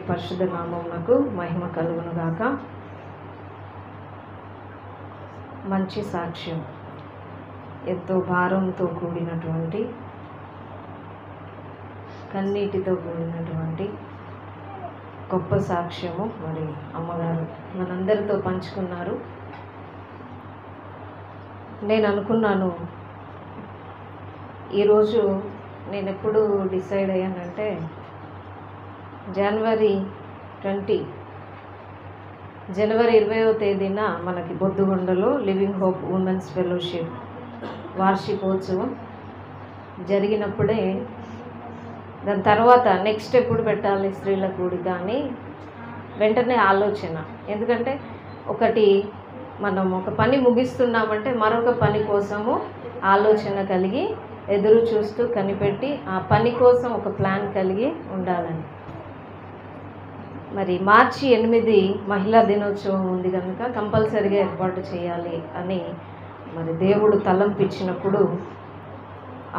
పరిశుద్ధ నామమునకు మహిమ కలుగును గాక. మంచి సాక్ష్యం, ఎంతో భారంతో కూడినటువంటి, కన్నీటితో కూడినటువంటి గొప్ప సాక్ష్యము మరి అమ్మగారు మనందరితో పంచుకున్నారు. నేను అనుకున్నాను, ఈరోజు నేను ఎప్పుడు డిసైడ్ అయ్యానంటే జనవరి 20వ తేదీన మనకి బొద్దుగొండలో లివింగ్ హోప్ ఉమెన్స్ ఫెలోషిప్ వార్షికోత్సవం జరిగినప్పుడే దాని తర్వాత నెక్స్ట్ ఎప్పుడు పెట్టాలి స్త్రీల కూడిక అని వెంటనే ఆలోచన. ఎందుకంటే మనం ఒక పని ముగిస్తున్నామంటే మరొక పని కోసము ఆలోచన కలిగి ఎదురు చూస్తూ కనిపెట్టి ఆ పని కోసం ఒక ప్లాన్ కలిగి ఉండాలని. మరి మార్చి 8 మహిళా దినోత్సవం ఉంది కనుక కంపల్సరిగా ఏర్పాటు చేయాలి అని మరి దేవుడు తలంపించినప్పుడు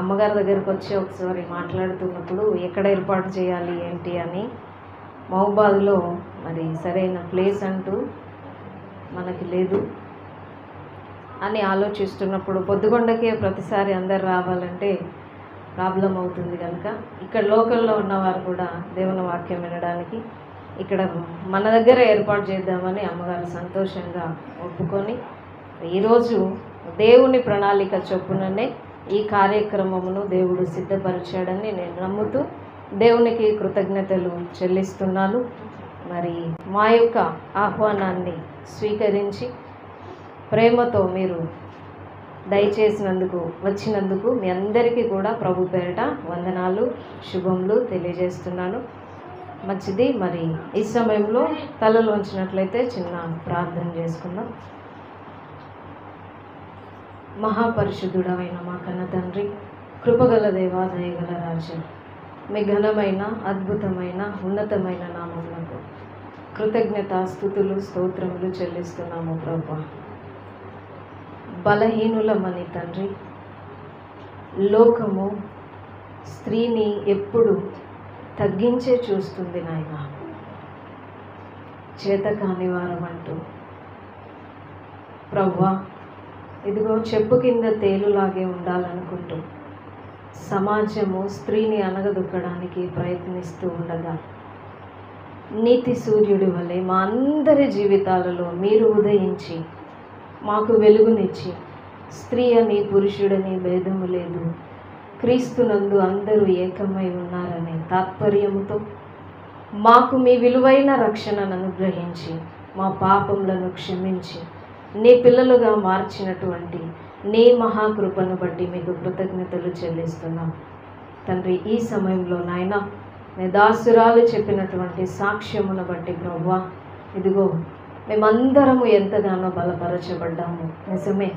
అమ్మగారి దగ్గరకు వచ్చి ఒకసారి మాట్లాడుతున్నప్పుడు ఎక్కడ ఏర్పాటు చేయాలి ఏంటి అని, మహబూబాద్లో మరి సరైన ప్లేస్ అంటూ మనకి లేదు అని ఆలోచిస్తున్నప్పుడు బొద్దుగొండకే ప్రతిసారి అందరు రావాలంటే ప్రాబ్లం అవుతుంది కనుక ఇక్కడ లోకల్లో ఉన్నవారు కూడా దేవుని వాక్యం వినడానికి ఇక్కడ మన దగ్గర ఏర్పాటు చేద్దామని అమ్మగారు సంతోషంగా ఒప్పుకొని ఈరోజు దేవుని ప్రణాళిక చొప్పుననే ఈ కార్యక్రమమును దేవుడు సిద్ధపరిచాడని నేను నమ్ముతూ దేవునికి కృతజ్ఞతలు చెల్లిస్తున్నాను. మరి మా యొక్క ఆహ్వానాన్ని స్వీకరించి ప్రేమతో మీరు దయచేసినందుకు వచ్చినందుకు మీ అందరికీ కూడా ప్రభు పేరిట వందనాలు శుభములు తెలియజేస్తున్నాను. మంచిది. మరి ఈ సమయంలో తలలు వంచినట్లయితే చిన్న ప్రార్థన చేసుకుందాం. మహాపరిశుద్ధుడమైన మా కన్న తండ్రి, కృపగల దేవా, దయగల రాజా, మీ ఘనమైన అద్భుతమైన ఉన్నతమైన నామమునకు కృతజ్ఞత స్తుతులు స్తోత్రములు చెల్లిస్తున్నాము ప్రభువా. బలహీనులమని తండ్రి, లోకము స్త్రీని ఎప్పుడు తగ్గించే చూస్తుంది నాయన. చేతకాని వారమంటూ ప్రభువా, ఇదిగో చెప్పు కింద తేలులాగే ఉండాలనుకుంటూ సమాజము స్త్రీని అనగదొక్కడానికి ప్రయత్నిస్తూ ఉండగా నీతి సూర్యుడి వలె మా అందరి జీవితాలలో మీరు ఉదయించి మాకు వెలుగునిచ్చి స్త్రీ అని పురుషుడని భేదము లేదు, క్రీస్తునందు అందరూ ఏకమై ఉన్నారనే తాత్పర్యముతో మాకు మీ విలువైన రక్షణను అనుగ్రహించి మా పాపములను క్షమించి నీ పిల్లలుగా మార్చినటువంటి నీ మహాకృపను బట్టి మీకు కృతజ్ఞతలు చెల్లిస్తున్నాం తండ్రి. ఈ సమయంలో నాయన నీ దాసురాలు చెప్పినటువంటి సాక్ష్యమును బట్టి ప్రభువా, ఇదిగో మేమందరము ఎంతగానో బలపరచబడ్డాము. నిజమే,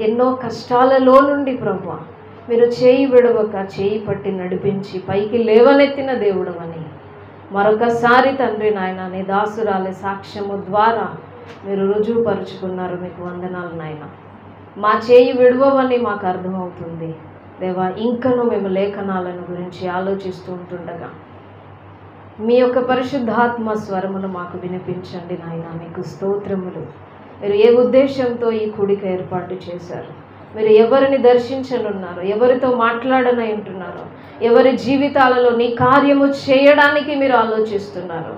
ఎన్నో కష్టాలలో నుండి ప్రభువా మీరు చేయి విడవక చేయి పట్టి నడిపించి పైకి లేవనెత్తిన దేవుడు అని మరొకసారి తండ్రి నాయన నీ దాసురాలి సాక్ష్యము ద్వారా మీరు రుజువుపరుచుకున్నారు. మీకు వందనాలు నాయన. మా చేయి విడవని మాకు అర్థమవుతుంది దేవా. ఇంకనూ మేము లేఖనాలను గురించి ఆలోచిస్తూ ఉంటుండగా మీ యొక్క పరిశుద్ధాత్మ స్వరమును మాకు వినిపించండి నాయన. మీకు స్తోత్రములు. మీరు ఏ ఉద్దేశంతో ఈ కూడిక ఏర్పాటు చేశారు, మీరు ఎవరిని దర్శించనున్నారు, ఎవరితో మాట్లాడనై ఉంటున్నారో, ఎవరి జీవితాలలో నీ కార్యము చేయడానికి మీరు ఆలోచిస్తున్నారు,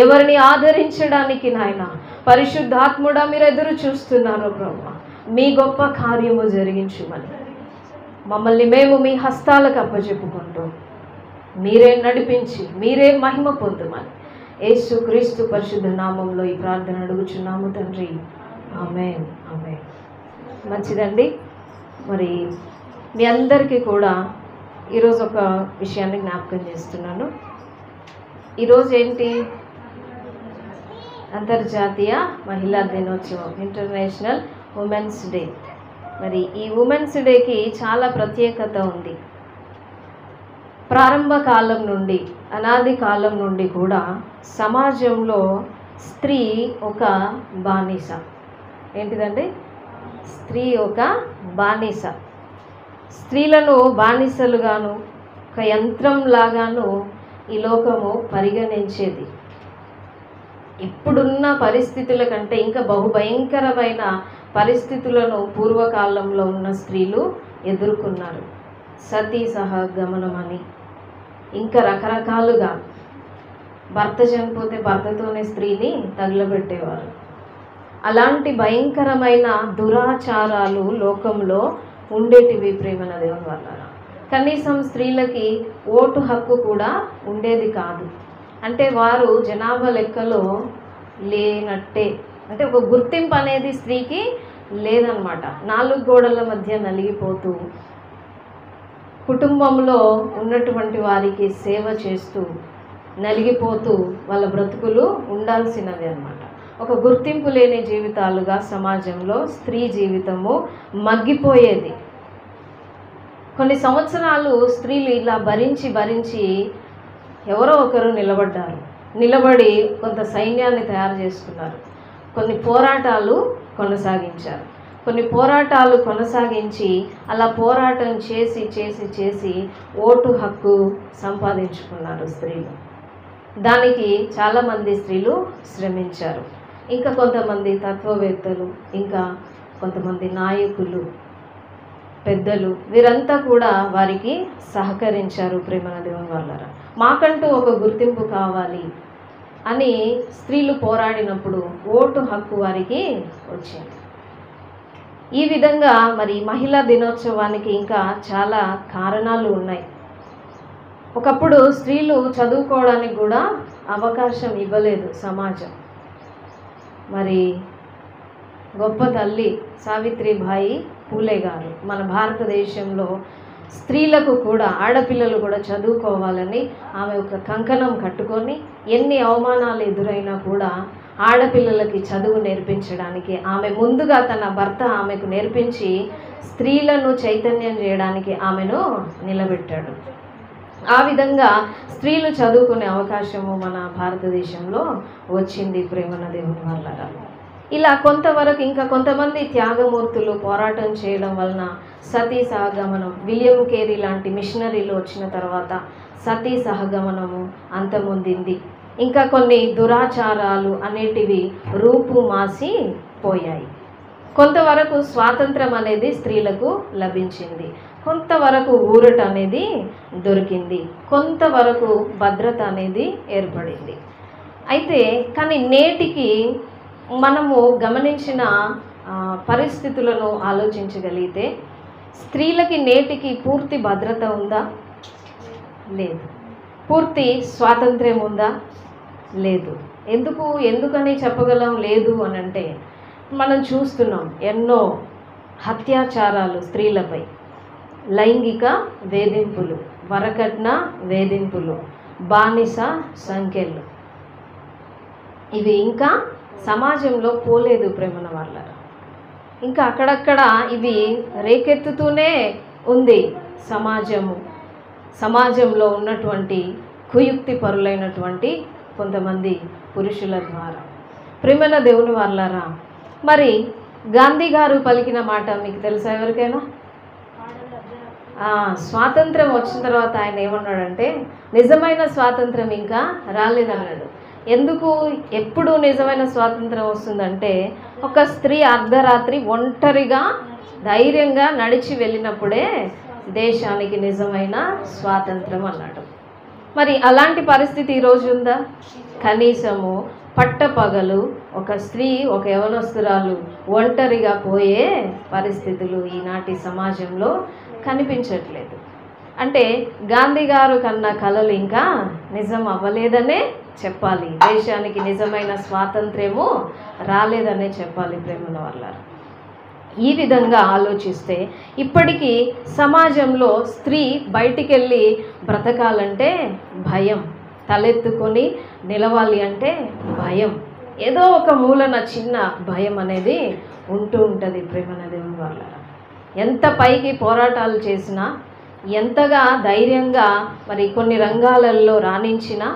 ఎవరిని ఆదరించడానికి నాయన పరిశుద్ధాత్ముడా మీరు ఎదురు చూస్తున్నారో ప్రభువా, మీ గొప్ప కార్యము జరిగించుమని మమ్మల్ని మేము మీ హస్తాలకు అప్పచెప్పుకుంటూ మీరే నడిపించి మీరే మహిమ పొందుమని యేసు క్రీస్తు పరిశుద్ధ నామంలో ఈ ప్రార్థన అడుగుచున్నాము తండ్రి. ఆమేన్, ఆమేన్. మంచిదండి. మరి మీ అందరికీ కూడా ఈరోజు ఒక విషయాన్ని జ్ఞాపకం చేస్తున్నాను. ఈరోజు ఏంటి? అంతర్జాతీయ మహిళా దినోత్సవం, ఇంటర్నేషనల్ ఉమెన్స్ డే. మరి ఈ ఉమెన్స్ డేకి చాలా ప్రత్యేకత ఉంది. ప్రారంభ కాలం నుండి, అనాది కాలం నుండి కూడా సమాజంలో స్త్రీ ఒక బానిస. ఏంటిదండి? స్త్రీ ఒక బానిస. స్త్రీలను బానిసలుగాను ఒక యంత్రం లాగాను ఈ లోకము పరిగణించేది. ఇప్పుడున్న పరిస్థితుల కంటే ఇంకా బహుభయంకరమైన పరిస్థితులను పూర్వకాలంలో ఉన్న స్త్రీలు ఎదుర్కొన్నారు. సతీ సహగమనం అని ఇంకా రకరకాలుగా, భర్త చనిపోతే భర్తతోనే స్త్రీని తగులబెట్టేవారు. అలాంటి భయంకరమైన దురాచారాలు లోకంలో ఉండేటివి ప్రేమన దేవుని వల్ల. కనీసం స్త్రీలకి ఓటు హక్కు కూడా ఉండేది కాదు. అంటే వారు జనాభా లెక్కలో లేనట్టే, అంటే ఒక గుర్తింపు అనేది స్త్రీకి లేదనమాట. 4 గోడల మధ్య నలిగిపోతూ కుటుంబంలో ఉన్నటువంటి వారికి సేవ చేస్తూ నలిగిపోతూ వాళ్ళ బ్రతుకులు ఉండాల్సినవి అన్నమాట. ఒక గుర్తింపు లేని జీవితాలుగా సమాజంలో స్త్రీ జీవితము మగ్గిపోయేది. కొన్ని సంవత్సరాలు స్త్రీలు ఇలా భరించి ఎవరో ఒకరు నిలబడి కొంత సైన్యాన్ని తయారు చేసుకున్నారు. కొన్ని పోరాటాలు కొనసాగించారు. కొన్ని పోరాటాలు కొనసాగించి అలా పోరాటం చేసి ఓటు హక్కు సంపాదించుకున్నారు స్త్రీలు. దానికి చాలామంది స్త్రీలు శ్రమించారు. ఇంకా కొంతమంది తత్వవేత్తలు, ఇంకా కొంతమంది నాయకులు, పెద్దలు, వీరంతా కూడా వారికి సహకరించారు. ప్రేమన దేవుని వల్లరా, మాకంటూ ఒక గుర్తింపు కావాలి అని స్త్రీలు పోరాడినప్పుడు ఓటు హక్కు వారికి వచ్చింది. ఈ విధంగా మరి మహిళా దినోత్సవానికి ఇంకా చాలా కారణాలు ఉన్నాయి. ఒకప్పుడు స్త్రీలు చదువుకోవడానికి కూడా అవకాశం ఇవ్వలేదు సమాజం. మరి గొప్ప తల్లి సావిత్రిబాయి పూలే గారు మన భారతదేశంలో స్త్రీలకు కూడా, ఆడపిల్లలు కూడా చదువుకోవాలని ఆమె ఒక కంకణం కట్టుకొని ఎన్ని అవమానాలు ఎదురైనా కూడా ఆడపిల్లలకి చదువు నేర్పించడానికి ఆమె ముందుగా తన భర్త ఆమెకు నేర్పించి స్త్రీలను చైతన్యం చేయడానికి ఆమెను నిలబెట్టాడు. ఆ విధంగా స్త్రీలు చదువుకునే అవకాశము మన భారతదేశంలో వచ్చింది ప్రేమన దేవుని వల్ల. ఇలా కొంతవరకు ఇంకా కొంతమంది త్యాగమూర్తులు పోరాటం చేయడం వలన సతీ సహగమనం, విలియం కేరీ లాంటి మిషనరీలు వచ్చిన తర్వాత సతీ సహగమనము అంతమొందింది. ఇంకా కొన్ని దురాచారాలు అనేటివి రూపుమాసి పోయాయి. కొంతవరకు స్వాతంత్రం అనేది స్త్రీలకు లభించింది. కొంతవరకు ఊరట అనేది దొరికింది. కొంతవరకు భద్రత అనేది ఏర్పడింది. అయితే కానీ నేటికి మనము గమనించిన పరిస్థితులను ఆలోచించగలిగితే స్త్రీలకి నేటికి పూర్తి భద్రత ఉందా? లేదు. పూర్తి స్వాతంత్ర్యం ఉందా? లేదు. ఎందుకని చెప్పగలం లేదు అని అంటే, మనం చూస్తున్నాం ఎన్నో అత్యాచారాలు స్త్రీలపై, లైంగిక వేధింపులు, వరకట్న వేధింపులు, బానిస సంఖ్యలు, ఇవి ఇంకా సమాజంలో పోలేదు ప్రేమన వాళ్ళ. ఇంకా అక్కడక్కడ ఇవి రేకెత్తుతూనే ఉంది సమాజంలో ఉన్నటువంటి కుయుక్తి పరులైనటువంటి కొంతమంది పురుషుల ద్వారా. ప్రేమన దేవుని వాళ్ళరా, మరి గాంధీ గారు పలికిన మాట మీకు తెలుసా ఎవరికైనా? స్వాతంత్రం వచ్చిన తర్వాత ఆయన ఏమన్నాడంటే, నిజమైన స్వాతంత్రం ఇంకా రాలేదన్నాడు. ఎప్పుడు నిజమైన స్వాతంత్రం వస్తుందంటే, ఒక స్త్రీ అర్ధరాత్రి ఒంటరిగా ధైర్యంగా నడిచి వెళ్ళినప్పుడే దేశానికి నిజమైన స్వాతంత్రం అన్నాడు. మరి అలాంటి పరిస్థితి ఈరోజు ఉందా? కనీసము పట్టపగలు ఒక స్త్రీ, ఒక యవనస్తురాలు ఒంటరిగా పోయే పరిస్థితులు ఈనాటి సమాజంలో కనిపించట్లేదు. అంటే గాంధీ గారు కన్నా కలలు ఇంకా నిజం అవ్వలేదనే చెప్పాలి. దేశానికి నిజమైన స్వాతంత్ర్యము రాలేదనే చెప్పాలి ప్రేమల వల్ల. ఈ విధంగా ఆలోచిస్తే ఇప్పటికీ సమాజంలో స్త్రీ బయటికి వెళ్ళి బ్రతకాలంటే భయం, తలెత్తుకొని నిలవాలి అంటే భయం, ఏదో ఒక మూలన చిన్న భయం అనేది ఉంటూ ఉంటుంది ప్రేమన దేవుని వల్ల. ఎంత పైకి పోరాటాలు చేసినా, ఎంతగా ధైర్యంగా మరి కొన్ని రంగాలలో రాణించినా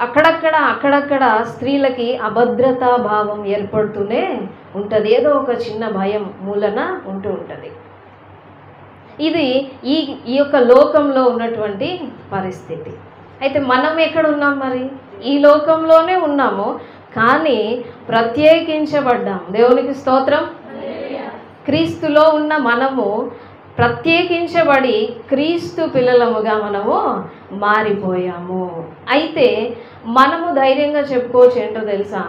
అక్కడక్కడ స్త్రీలకి అభద్రతా భావం ఏర్పడుతూనే ఉంటుంది. ఏదో ఒక చిన్న భయం మూలన ఉంటూ ఉంటుంది. ఇది ఈ యొక్క లోకంలో ఉన్నటువంటి పరిస్థితి. అయితే మనం ఎక్కడ ఉన్నాం? మరి ఈ లోకంలోనే ఉన్నాము, కానీ ప్రత్యేకించబడ్డాం. దేవునికి స్తోత్రం. క్రీస్తులో ఉన్న మనము ప్రత్యేకించబడి క్రీస్తు పిల్లలముగా మనము మారిపోయాము. అయితే మనము ధైర్యంగా చెప్పుకోవచ్చు ఏంటో తెలుసా?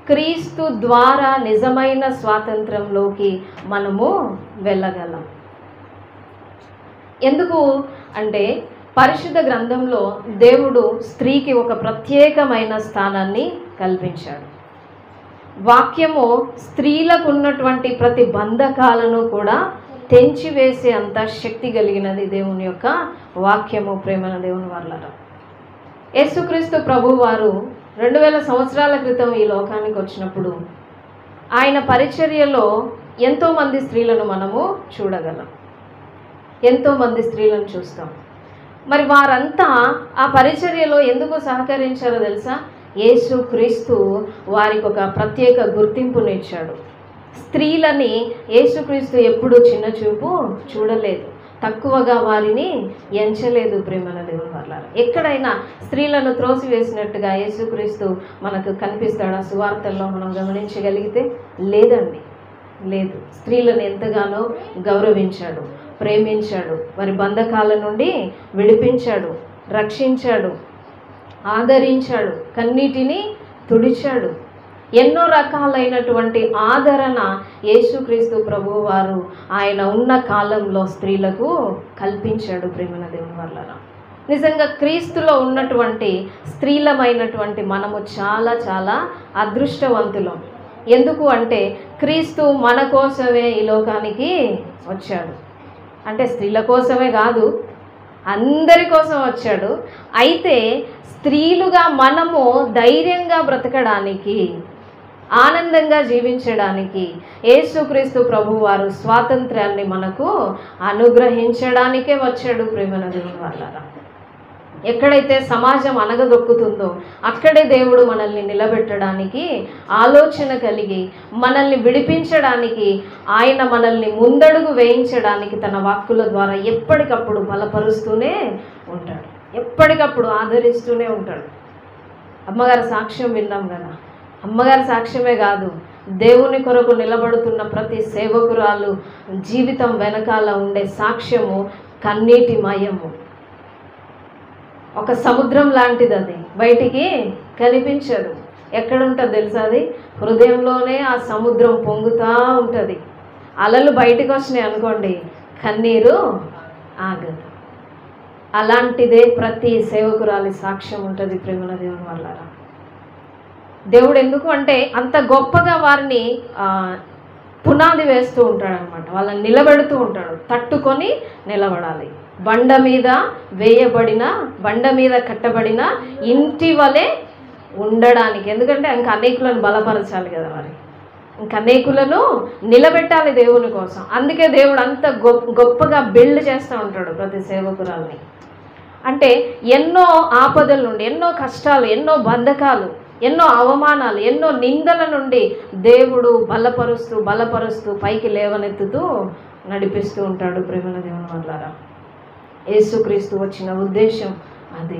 క్రీస్తు ద్వారా నిజమైన స్వాతంత్రంలోకి మనము వెళ్ళగలం. ఎందుకు అంటే పరిశుద్ధ గ్రంథంలో దేవుడు స్త్రీకి ఒక ప్రత్యేకమైన స్థానాన్ని కల్పించాడు. వాక్యము స్త్రీలకు ఉన్నటువంటి ప్రతి బంధకాలను కూడా తెంచివేసే అంత శక్తి కలిగినది దేవుని యొక్క వాక్యము. ప్రేమన దేవుని వాళ్ళరా, యేసుక్రీస్తు ప్రభు వారు 2000 సంవత్సరాల క్రితం ఈ లోకానికి వచ్చినప్పుడు ఆయన పరిచర్యలో ఎంతోమంది స్త్రీలను మనము చూడగలం, ఎంతోమంది స్త్రీలను చూస్తాం. మరి వారంతా ఆ పరిచర్యలో ఎందుకు సహకరించారో తెలుసా? యేసుక్రీస్తు వారికి ఒక ప్రత్యేక గుర్తింపునిచ్చాడు. స్త్రీలని యేసుక్రీస్తు ఎప్పుడూ చిన్న చూపు చూడలేదు, తక్కువగా వారిని ఎంచలేదు. ప్రేమల దేవుని వల్ల ఎక్కడైనా స్త్రీలను త్రోసివేసినట్టుగా యేసుక్రీస్తు మనకు కనిపిస్తాడా? సువార్తల్లో మనం గమనించగలిగితే లేదండి, లేదు. స్త్రీలను ఎంతగానో గౌరవించాడు, ప్రేమించాడు, వారి బంధకాల నుండి విడిపించాడు, రక్షించాడు, ఆదరించాడు, కన్నీటిని తుడిచాడు. ఎన్నో రకాలైనటువంటి ఆదరణ యేసుక్రీస్తు ప్రభువు వారు ఆయన ఉన్న కాలంలో స్త్రీలకు కల్పించాడు. ప్రేమన దేవుని వల్ల నిజంగా క్రీస్తులో ఉన్నటువంటి స్త్రీలమైనటువంటి మనము చాలా చాలా అదృష్టవంతులం. ఎందుకు అంటే క్రీస్తు మన కోసమే ఈ లోకానికి వచ్చాడు. అంటే స్త్రీల కోసమే కాదు, అందరి కోసం వచ్చాడు. అయితే స్త్రీలుగా మనము ధైర్యంగా బ్రతకడానికి, ఆనందంగా జీవించడానికి యేసుక్రీస్తు ప్రభువారు స్వాతంత్ర్యాన్ని మనకు అనుగ్రహించడానికే వచ్చాడు. ప్రేమన దేవుని వాళ్ళరా, ఎక్కడైతే సమాజం అనగదొక్కుతుందో అక్కడే దేవుడు మనల్ని నిలబెట్టడానికి ఆలోచన కలిగి మనల్ని విడిపించడానికి, ఆయన మనల్ని ముందడుగు వేయించడానికి తన వాక్కుల ద్వారా ఎప్పటికప్పుడు బలపరుస్తూనే ఉంటాడు, ఎప్పటికప్పుడు ఆదరిస్తూనే ఉంటాడు. అమ్మగారి సాక్ష్యం విన్నాం కదా, అమ్మగారి సాక్ష్యమే కాదు, దేవుని కొరకు నిలబడుతున్న ప్రతి సేవకురాలు జీవితం వెనకాల ఉండే సాక్ష్యము కన్నీటిమయము. ఒక సముద్రం లాంటిది, అది బయటికి కనిపించదు. ఎక్కడుంటుంది తెలుసా? అది హృదయంలోనే ఆ సముద్రం పొంగుతూ ఉంటుంది. అలలు బయటికి వచ్చినాయి అనుకోండి, కన్నీరు ఆగదు. అలాంటిదే ప్రతి సేవకురాలి సాక్ష్యం ఉంటుంది. ప్రేమల దేవుని వల్ల దేవుడు ఎందుకు అంటే అంత గొప్పగా వారిని పునాది వేస్తూ ఉంటాడు అనమాట, వాళ్ళని నిలబెడుతూ ఉంటాడు. తట్టుకొని నిలబడాలి. బండ మీద వేయబడిన, బండ మీద కట్టబడిన ఇంటి వలె ఉండడానికి. ఎందుకంటే ఇంక అనేకులను బలపరచాలి కదా, మరి ఇంక అనేకులను నిలబెట్టాలి దేవుని కోసం. అందుకే దేవుడు అంత గొప్పగా బిల్డ్ చేస్తూ ఉంటాడు ప్రతి సేవకురాల్ని. అంటే ఎన్నో ఆపదల నుండి, ఎన్నో కష్టాలు, ఎన్నో బంధకాలు, ఎన్నో అవమానాలు, ఎన్నో నిందల నుండి దేవుడు బలపరుస్తూ పైకి లేవనెత్తుతూ నడిపిస్తూ ఉంటాడు. ప్రేమల దేవుని వల్ల యేసుక్రీస్తు వచ్చిన ఉద్దేశం అది.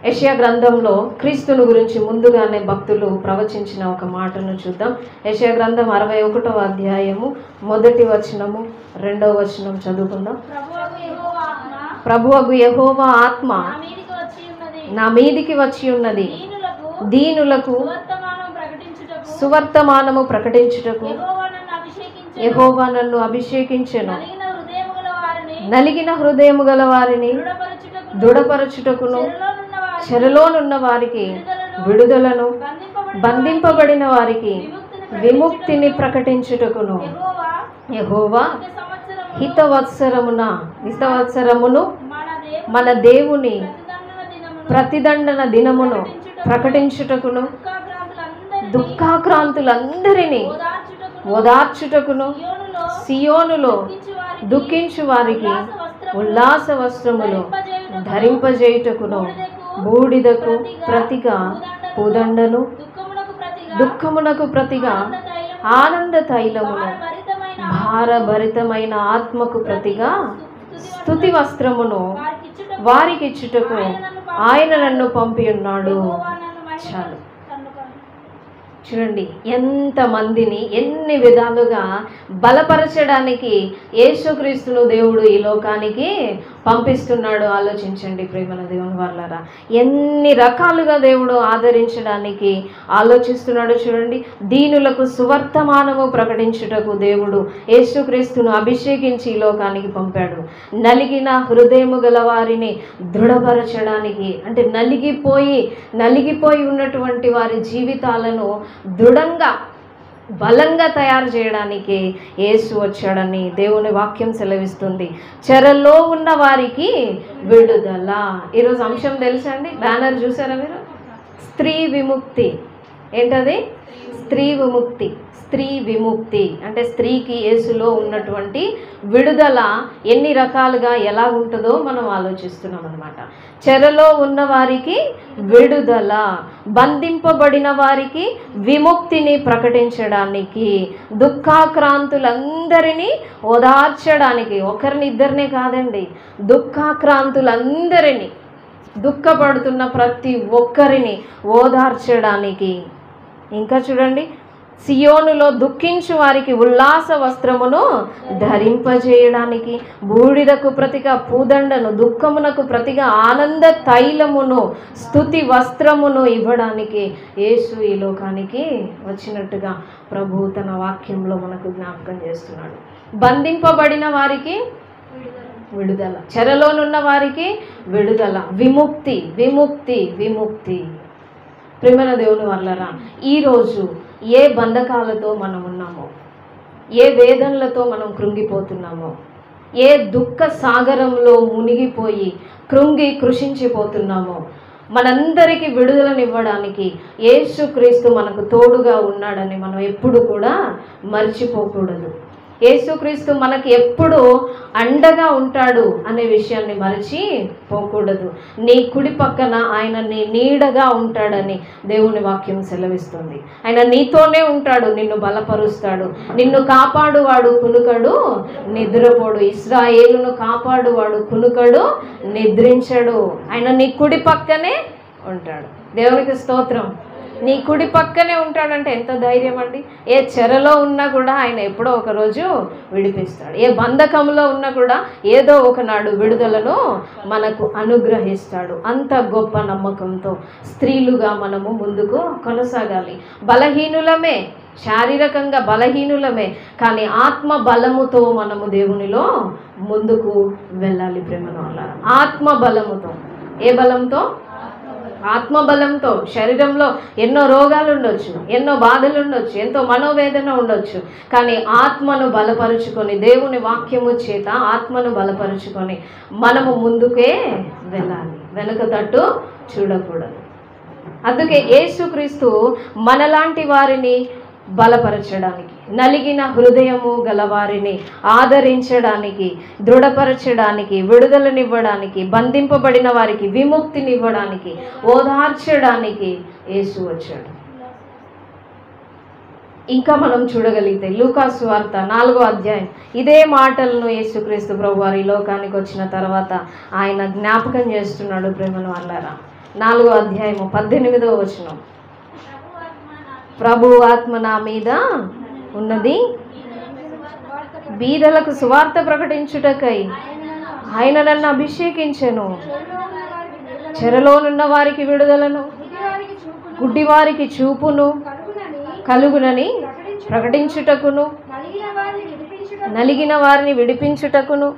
యెషయా గ్రంథంలో క్రీస్తుని గురించి ముందుగానే భక్తులు ప్రవచించిన ఒక మాటను చూద్దాం. యెషయా గ్రంథం 61వ అధ్యాయము 1వ వచనము 2వ వచనం చదువుకుందాం. ప్రభువగు యెహోవా ఆత్మ నా మీదికి వచ్చి ఉన్నది, దీనులకు సువర్తమానము ప్రకటించుటకు యెహోవా నన్ను అభిషేకించెను, నలిగిన హృదయము గల వారిని దృఢపరచుటకును, చెరలోనున్న వారికి విడుదలను, బంధింపబడిన వారికి విముక్తిని ప్రకటించుటకును యెహోవా హితవత్సరమును మన దేవుని ప్రతిదండన దినమును ప్రకటించుటకును, దుఃఖాక్రాంతులందరినీ ఓదార్చుటకును, సియోనులో దుఃఖించు వారికి ఉల్లాస వస్త్రములు ధరింపజేయుటకును, బూడిదకు ప్రతిగా పూదండను, దుఃఖమునకు ప్రతిగా ఆనంద తైలమును, భారభరితమైన ఆత్మకు ప్రతిగా స్తుతి వస్త్రమును వారికిచ్చుటకు ఆయన నన్ను పంపి ఉన్నాడు. చాలు. చూడండి ఎంతమందిని ఎన్ని విధాలుగా బలపరచడానికి యేసుక్రీస్తును దేవుడు ఈ లోకానికి పంపిస్తున్నాడు. ఆలోచించండి ప్రేమల దేవుని వాళ్ళరా, ఎన్ని రకాలుగా దేవుడు ఆదరించడానికి ఆలోచిస్తున్నాడు. చూడండి, దీనులకు సువర్తమానము ప్రకటించుటకు దేవుడు యేసుక్రీస్తును అభిషేకించి ఈ లోకానికి పంపాడు. నలిగిన హృదయము గల వారిని దృఢపరచడానికి, అంటే నలిగిపోయి ఉన్నటువంటి వారి జీవితాలను దృఢంగా బలంగా తయారు చేయడానికి యేసు వచ్చాడని దేవుని వాక్యం సెలవిస్తుంది. చెరలో ఉన్న వారికి విడుదల. ఈరోజు అంశం తెలుసా అండి? బ్యానర్ చూసారా మీరు? స్త్రీ విముక్తి. ఏంటది? స్త్రీ విముక్తి. స్త్రీ విముక్తి అంటే స్త్రీకి యేసులో ఉన్నటువంటి విడుదల ఎన్ని రకాలుగా ఎలా ఉంటుందో మనం ఆలోచిస్తున్నాం అన్నమాట. చెరలో ఉన్న వారికి విడుదల, బంధింపబడిన వారికి విముక్తిని ప్రకటించడానికి, దుఃఖాక్రాంతులందరినీ ఓదార్చడానికి, ఒకరిని ఇద్దరినే కాదండి, దుఃఖాక్రాంతులందరినీ, దుఃఖపడుతున్న ప్రతి ఒక్కరిని ఓదార్చడానికి. ఇంకా చూడండి, సియోనులో దుఃఖించు వారికి ఉల్లాస వస్త్రమును ధరింపజేయడానికి, బూడిదకు ప్రతిగా పూదండను, దుఃఖమునకు ప్రతిగా ఆనంద తైలమును, స్తుతి వస్త్రమును ఇవ్వడానికి యేసు ఈ లోకానికి వచ్చినట్టుగా ప్రభు తన వాక్యంలో మనకు జ్ఞాపకం చేస్తున్నాడు. బంధింపబడిన వారికి విడుదల, చెరలోనున్న వారికి విడుదల, విముక్తి విముక్తి విముక్తి. ప్రేమల దేవుని వల్లరా, ఈరోజు ఏ బంధకాలతో మనం ఉన్నామో, ఏ వేదనలతో మనం కృంగిపోతున్నామో, ఏ దుఃఖ సాగరంలో మునిగిపోయి కృషించిపోతున్నామో, మనందరికీ విడుదలనివ్వడానికి యేసుక్రీస్తు మనకు తోడుగా ఉన్నాడని మనం ఎప్పుడు కూడా మర్చిపోకూడదు. యేసుక్రీస్తు మనకి ఎప్పుడు అండగా ఉంటాడు అనే విషయాన్ని మరచిపోకూడదు. నీ కుడి పక్కన ఆయన నీ నీడగా ఉంటాడని దేవుని వాక్యం సెలవిస్తుంది. ఆయన నీతోనే ఉంటాడు, నిన్ను బలపరుస్తాడు, నిన్ను కాపాడువాడు కునుకడు నిద్రపోడు, ఇశ్రాయేలును కాపాడువాడు కునుకడు నిద్రించడు. ఆయన నీ కుడి పక్కనే ఉంటాడు. దేవునికి స్తోత్రం. నీ కుడి పక్కనే ఉంటాడంటే ఎంత ధైర్యం అండి. ఏ చెరలో ఉన్నా కూడా ఆయన ఎప్పుడో ఒకరోజు విడిపిస్తాడు. ఏ బంధకంలో ఉన్నా కూడా ఏదో ఒకనాడు విడుదలను మనకు అనుగ్రహిస్తాడు. అంత గొప్ప నమ్మకంతో స్త్రీలుగా మనము ముందుకు కొనసాగాలి. బలహీనులమే, శారీరకంగా బలహీనులమే, కానీ ఆత్మ బలముతో మనము దేవునిలో ముందుకు వెళ్ళాలి. ప్రేమను వల్ల ఆత్మ బలముతో. ఏ బలంతో? ఆత్మబలంతో. శరీరంలో ఎన్నో రోగాలు ఉండొచ్చు, ఎన్నో బాధలు ఉండొచ్చు, ఎంతో మనోవేదన ఉండొచ్చు, కానీ ఆత్మను బలపరుచుకొని, దేవుని వాక్యము చేత ఆత్మను బలపరుచుకొని మనము ముందుకే వెళ్ళాలి, వెనుక తట్టు చూడకూడదు. అందుకే యేసుక్రీస్తు మనలాంటి వారిని బలపరచడానికి, నలిగిన హృదయము గలవారిని ఆదరించడానికి, దృఢపరచడానికి, విడుదలనివ్వడానికి, బంధింపబడిన వారికి విముక్తినివ్వడానికి, ఓదార్చడానికి యేసు వచ్చాడు. ఇంకా మనం చూడగలిగితే లూకా సువార్త 4వ అధ్యాయం ఇదే మాటలను యేసుక్రీస్తు ప్రభువారు ఈ లోకానికి వచ్చిన తర్వాత ఆయన జ్ఞాపకం చేస్తున్నాడు. ప్రేమను అల్లారా, 4వ అధ్యాయము 18వ వచనం. ప్రభు ఆత్మ నా మీద ఉన్నది, బీదలకు సువార్త ప్రకటించుటకై ఆయన నన్ను అభిషేకించెను, చెరలోనున్న వారికి విడుదలను, గుడ్డివారికి చూపును కలుగునని ప్రకటించుటకును, నలిగిన వారిని విడిపించుటకును,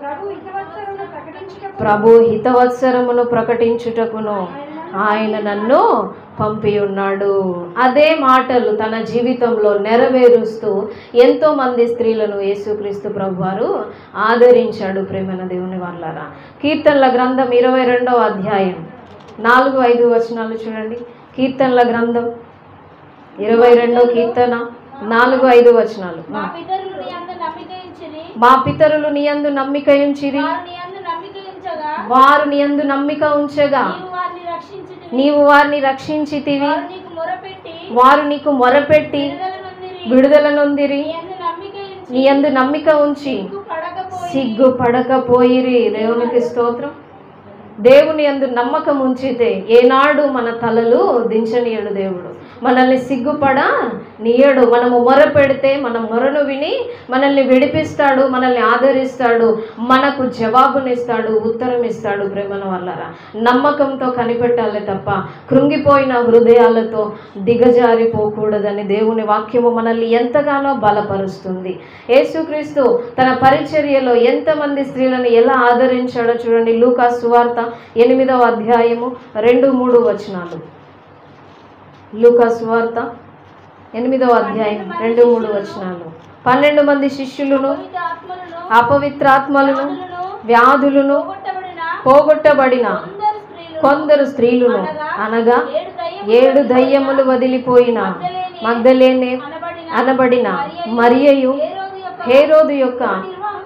ప్రభు హితవత్సరమును ప్రకటించుటకును ఆయన నన్ను పంపి ఉన్నాడు. అదే మాటలు తన జీవితంలో నెరవేరుస్తూ ఎంతోమంది స్త్రీలను యేసుక్రీస్తు ప్రభువారు ఆదరించాడు. ప్రేమైన దేవుని వాళ్ళారా, కీర్తనల గ్రంథం 22వ అధ్యాయం 4-5 వచనాలు చూడండి. కీర్తనల గ్రంథం 22వ కీర్తన 4-5 వచనాలు. మా పితరులు నీ యందు నమ్మిక ఉంచిరి, వారు నీ యందు నమ్మిక ఉంచగా నీవు వారిని రక్షించితివి, వారు నీకు మొరపెట్టి విడుదల నొందిరి, నీ యందు నమ్మిక ఉంచి సిగ్గుపడకపోయిరి. దేవునికి స్తోత్రం. దేవుని యందు నమ్మకం ఉంచితే ఏనాడు మన తలలు దించనీయడు దేవుడు. మనల్ని సిగ్గుపడనీయడు. మనము మొర పెడితే మన మొరను విని మనల్ని విడిపిస్తాడు, మనల్ని ఆదరిస్తాడు, మనకు జవాబునిస్తాడు, ఉత్తరం ఇస్తాడు. ప్రేమల వల్లరా నమ్మకంతో కనిపెట్టాలి తప్ప కృంగిపోయిన హృదయాలతో దిగజారిపోకూడదని దేవుని వాక్యము మనల్ని ఎంతగానో బలపరుస్తుంది. యేసుక్రీస్తు తన పరిచర్యలో ఎంతమంది స్త్రీలను ఎలా ఆదరించాడో చూడండి. లూకా సువార్త 8వ అధ్యాయము 2-3 వచనాలు. లూకా సువార్త 8వ అధ్యాయం 2-3 వచనాలు. 12 మంది శిష్యులను, అపవిత్రాత్మలను, వ్యాధులను పోగొట్టబడిన కొందరు స్త్రీలను, అనగా 7 దయ్యములు వదిలిపోయిన మగ్దలేనే అనబడిన మరియయు, హేరోదు యొక్క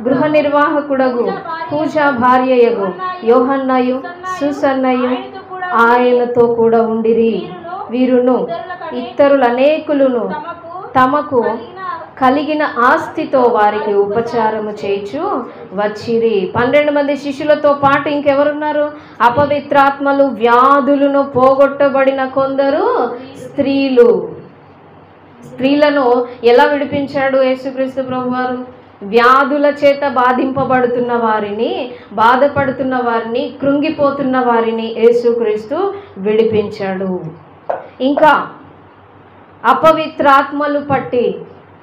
గృహ నిర్వాహకుడగు కూజా భార్యయగు యోహన్నయు, సుసన్నయు ఆయనతో కూడా ఉండిరి. వీరును ఇతరులు అనేకులను తమకు కలిగిన ఆస్తితో వారికి ఉపచారము చేయించు వచ్చిరి. 12 మంది శిష్యులతో పాటు ఇంకెవరున్నారు? అపవిత్రాత్మలు, వ్యాధులను పోగొట్టబడిన కొందరు స్త్రీలు. స్త్రీలను ఎలా విడిపించాడు యేసుక్రీస్తు ప్రభువారు? వ్యాధుల చేత బాధింపబడుతున్న వారిని, బాధపడుతున్న వారిని, కృంగిపోతున్న వారిని యేసుక్రీస్తు విడిపించాడు. ఇంకా అపవిత్రాత్మలు పట్టి,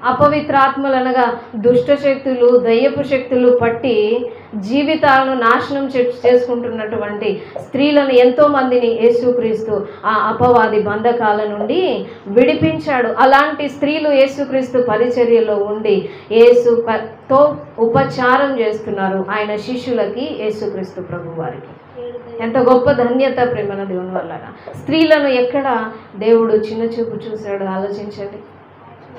అపవిత్రాత్మలు అనగా దుష్ట శక్తులు, దయ్యపు శక్తులు పట్టి జీవితాలను నాశనం చేసుకుంటున్నటువంటి స్త్రీలను ఎంతోమందిని యేసుక్రీస్తు ఆ అపవాది బంధకాల నుండి విడిపించాడు. అలాంటి స్త్రీలు యేసుక్రీస్తు పరిచర్యలో ఉండి యేసుతో ఉపచారం చేస్తున్నారు ఆయన శిష్యులకి, యేసుక్రీస్తు ప్రభు వారికి. ఎంత గొప్ప ధన్యత ప్రేమన దేవుని వల్ల. స్త్రీలను ఎక్కడ దేవుడు చిన్న చూపు చూశాడు ఆలోచించండి.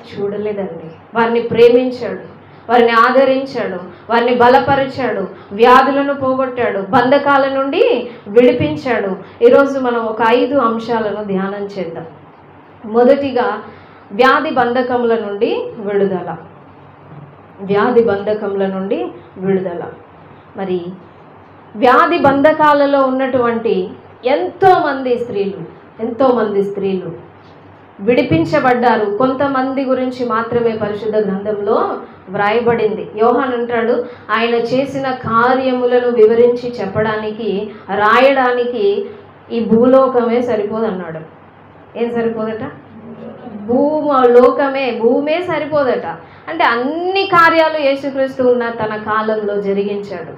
చూడలేదండి. వారిని ప్రేమించాడు, వారిని ఆదరించాడు, వారిని బలపరిచాడు, వ్యాధులను పోగొట్టాడు, బంధకాల నుండి విడిపించాడు. ఈరోజు మనం ఒక 5 అంశాలను ధ్యానం చేద్దాం. మొదటిగా వ్యాధి బంధకముల నుండి విడుదల. వ్యాధి బంధకముల నుండి విడుదల. మరి వ్యాధి బంధకాలలో ఉన్నటువంటి ఎంతోమంది స్త్రీలు విడిపించబడ్డారు. కొంతమంది గురించి మాత్రమే పరిశుద్ధ గ్రంథంలో వ్రాయబడింది. యోహాను అంటాడు, ఆయన చేసిన కార్యములను వివరించి చెప్పడానికి, రాయడానికి ఈ భూలోకమే సరిపోదన్నాడు. ఏం సరిపోదట? భూమే సరిపోదట. అంటే అన్ని కార్యాలు యేసుక్రీస్తు ఉన్న తన కాలంలో జరిగించాడు.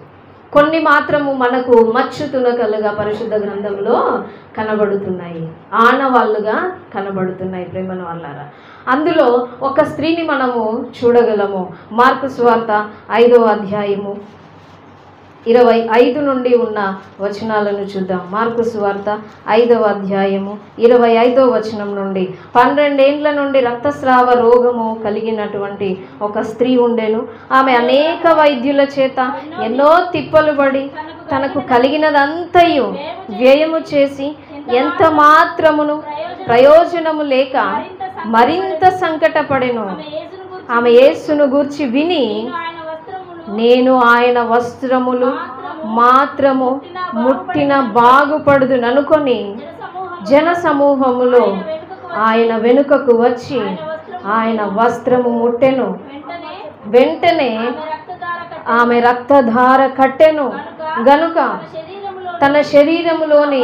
కొన్ని మాత్రము మనకు మచ్చు తునకలుగా పరిశుద్ధ గ్రంథంలో కనబడుతున్నాయి, ఆనవాళ్ళుగా కనబడుతున్నాయి ప్రేమల వల్లారా. అందులో ఒక స్త్రీని మనము చూడగలము. మార్కు సువార్త 5వ అధ్యాయము 25 నుండి ఉన్న వచనాలను చూద్దాం. మార్కు సువార్త 5వ అధ్యాయము 25వ వచనం నుండి. 12 ఏండ్ల నుండి రక్తస్రావ రోగము కలిగినటువంటి ఒక స్త్రీ ఉండెను. ఆమె అనేక వైద్యుల చేత ఎన్నో తిప్పలు పడి తనకు కలిగినదంతయు వ్యయము చేసి ఎంత మాత్రమును ప్రయోజనము లేక మరింత సంకటపడెను. ఆమె యేసును గూర్చి విని, నేను ఆయన వస్త్రములు మాత్రము ముట్టిన బాగుపడుదుననుకొని జన సమూహములో ఆయన వెనుకకు వచ్చి ఆయన వస్త్రము ముట్టెను. వెంటనే ఆమె రక్తధార కట్టెను గనుక తన శరీరములోని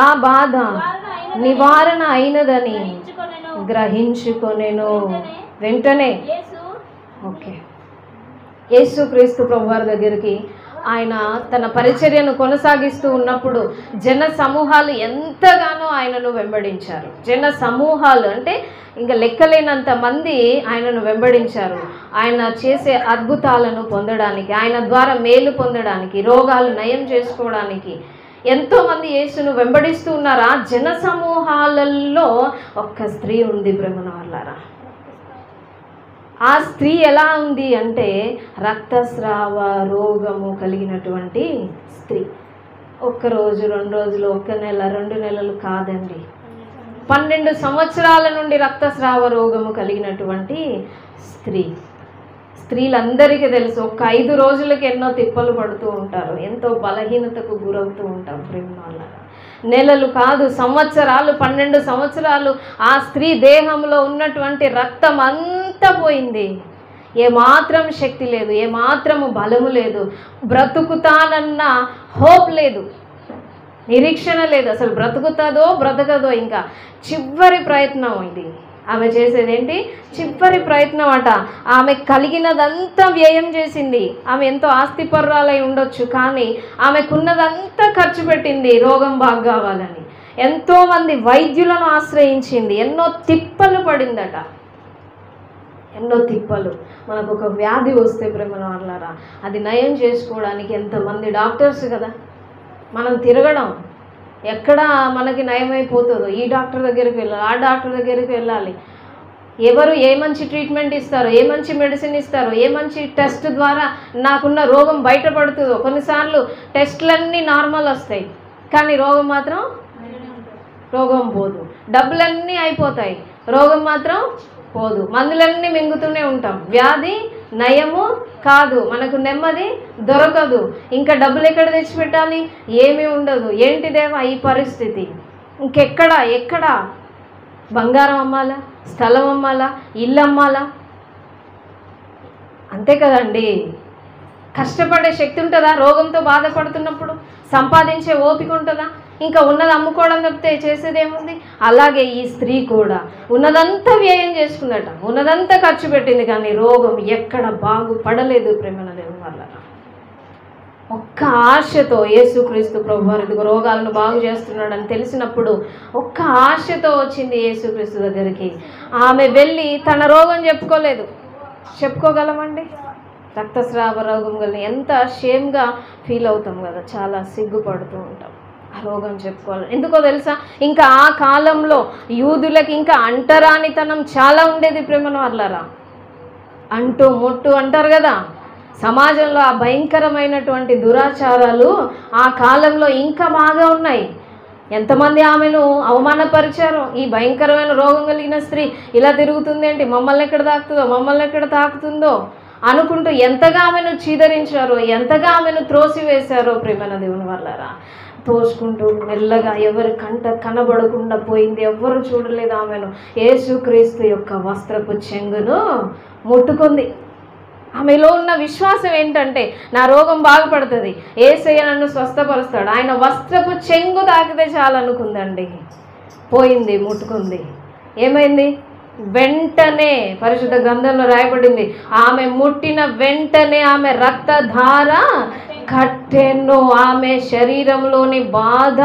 ఆ బాధ నివారణ అయినదని గ్రహించుకొనెను. వెంటనే యేసుక్రీస్తు ప్రభువారి దగ్గరికి ఆయన తన పరిచర్యను కొనసాగిస్తూ ఉన్నప్పుడు జన సమూహాలు ఎంతగానో ఆయనను వెంబడించారు. జన సమూహాలు అంటే ఇంకా లెక్కలేనంత మంది ఆయనను వెంబడించారు. ఆయన చేసే అద్భుతాలను పొందడానికి, ఆయన ద్వారా మేలు పొందడానికి, రోగాలు నయం చేసుకోవడానికి ఎంతోమంది యేసును వెంబడిస్తూ ఉన్నారు. ఆ జన సమూహాలలో ఒక్క స్త్రీ ఉంది ప్రేమన వాళ్ళారా. ఆ స్త్రీ ఎలా ఉంది అంటే రక్తస్రావ రోగము కలిగినటువంటి స్త్రీ. 1 రోజు 2 రోజులు, 1 నెల 2 నెలలు కాదండి, 12 సంవత్సరాల నుండి రక్తస్రావ రోగము కలిగినటువంటి స్త్రీ. స్త్రీలందరికీ తెలుసు, 5 రోజులకి ఎన్నో తిప్పలు పడుతూ ఉంటారు, ఎంతో బలహీనతకు గురవుతూ ఉంటారు ప్రేమ వాళ్ళ. నెలలు కాదు, సంవత్సరాలు, 12 సంవత్సరాలు ఆ స్త్రీ దేహంలో ఉన్నటువంటి రక్తం అంతా పోయింది. ఏమాత్రం శక్తి లేదు, ఏమాత్రము బలము లేదు, బ్రతుకుతానన్న హోప్ లేదు, నిరీక్షణ లేదు. అసలు బ్రతకదో ఇంకా చివరి ప్రయత్నం ఇది. ఆమె చేసేది ఏంటి? చివరి ప్రయత్నం అట. ఆమె కలిగినదంతా వ్యయం చేసింది. ఆమె ఎంతో ఆస్తిపర్రాలై ఉండొచ్చు, కానీ ఆమెకున్నదంతా ఖర్చు పెట్టింది రోగం బాగా కావాలని. ఎంతోమంది వైద్యులను ఆశ్రయించింది, ఎన్నో తిప్పలు పడిందట, ఎన్నో తిప్పలు. మనకు ఒక వ్యాధి వస్తే ప్రేమల వాళ్ళారా, అది నయం చేసుకోవడానికి ఎంతమంది డాక్టర్స్ కదా. మనం తిరగడం, ఎక్కడ మనకి నయమైపోతుందో ఈ డాక్టర్ దగ్గరికి వెళ్ళాలి, ఆ డాక్టర్ దగ్గరికి వెళ్ళాలి. ఎవరు ఏ మంచి ట్రీట్మెంట్ ఇస్తారో, ఏ మంచి మెడిసిన్ ఇస్తారో, ఏ మంచి టెస్ట్ ద్వారా నాకున్న రోగం బయటపడుతుందో. కొన్నిసార్లు టెస్టులన్నీ నార్మల్ వస్తాయి, కానీ రోగం పోదు. డబ్బులన్నీ అయిపోతాయి, రోగం మాత్రం పోదు. మందులన్నీ మింగుతూనే ఉంటాం, వ్యాధి నయము కాదు, మనకు నెమ్మది దొరకదు. ఇంకా డబ్బులు ఎక్కడ తెచ్చిపెట్టాలి? ఏమీ ఉండదు. ఏంటిదేమో ఈ పరిస్థితి. ఎక్కడ బంగారం అమ్మాలా, స్థలం అమ్మాలా, ఇల్లు అమ్మాలా? అంతే కదండి. కష్టపడే శక్తి ఉంటుందా రోగంతో బాధపడుతున్నప్పుడు? సంపాదించే ఓపిక ఉంటుందా? ఇంకా ఉన్నది అమ్ముకోవడం తప్పితే చేసేదేముంది? అలాగే ఈ స్త్రీ కూడా ఉన్నదంతా వ్యయం చేసుకుందట, ఉన్నదంతా ఖర్చు పెట్టింది, కానీ రోగం ఎక్కడ బాగుపడలేదు. ప్రేమన దేవుని వల్ల ఒక్క ఆశతో యేసుక్రీస్తు ప్రభువారు ఇదిగో రోగాలను బాగు చేస్తున్నాడని తెలిసినప్పుడు ఒక్క ఆశతో వచ్చింది యేసుక్రీస్తు దగ్గరికి. ఆమె వెళ్ళి తన రోగం చెప్పుకోగలమండి? రక్తస్రావ రోగం కలిగి ఎంత షేమ్గా ఫీల్ అవుతాం కదా, చాలా సిగ్గుపడుతూ ఉంటాం. ఆ రోగం చెప్పుకోవాలి. ఎందుకో తెలుసా? ఇంకా ఆ కాలంలో యూదులకి ఇంకా అంటరానితనం చాలా ఉండేది. ప్రేమను వాళ్ళరా, అంటూ ముట్టు అంటారు కదా, సమాజంలో ఆ భయంకరమైనటువంటి దురాచారాలు ఆ కాలంలో ఇంకా బాగా ఉన్నాయి. ఎంతమంది ఆమెను అవమానపరిచారో. ఈ భయంకరమైన రోగం కలిగిన స్త్రీ ఇలా తిరుగుతుంది ఏంటి, మమ్మల్ని ఎక్కడ తాకుతుందో అనుకుంటూ ఎంతగా ఆమెను చీదరించారో, ఎంతగా ఆమెను త్రోసివేశారో. ప్రేమన దేవుని వాళ్ళరా, తోసుకుంటూ మెల్లగా ఎవరి కనబడకుండా పోయింది, ఎవ్వరు చూడలేదు ఆమెను. యేసుక్రీస్తు యొక్క వస్త్రపు చెంగును ముట్టుకుంది. ఆమెలో ఉన్న విశ్వాసం ఏంటంటే, నా రోగం బాగుపడుతుంది, యేసయ్య నన్ను స్వస్థపరుస్తాడు, ఆయన వస్త్రపు చెంగు తాకితే చాలనుకుందండి. పోయింది, ముట్టుకుంది. ఏమైంది? వెంటనే పరిశుద్ధ గ్రంథంలో రాయబడింది, ఆమె ముట్టిన వెంటనే ఆమె రక్తధార కట్టెను. ఆమె శరీరంలోని బాధ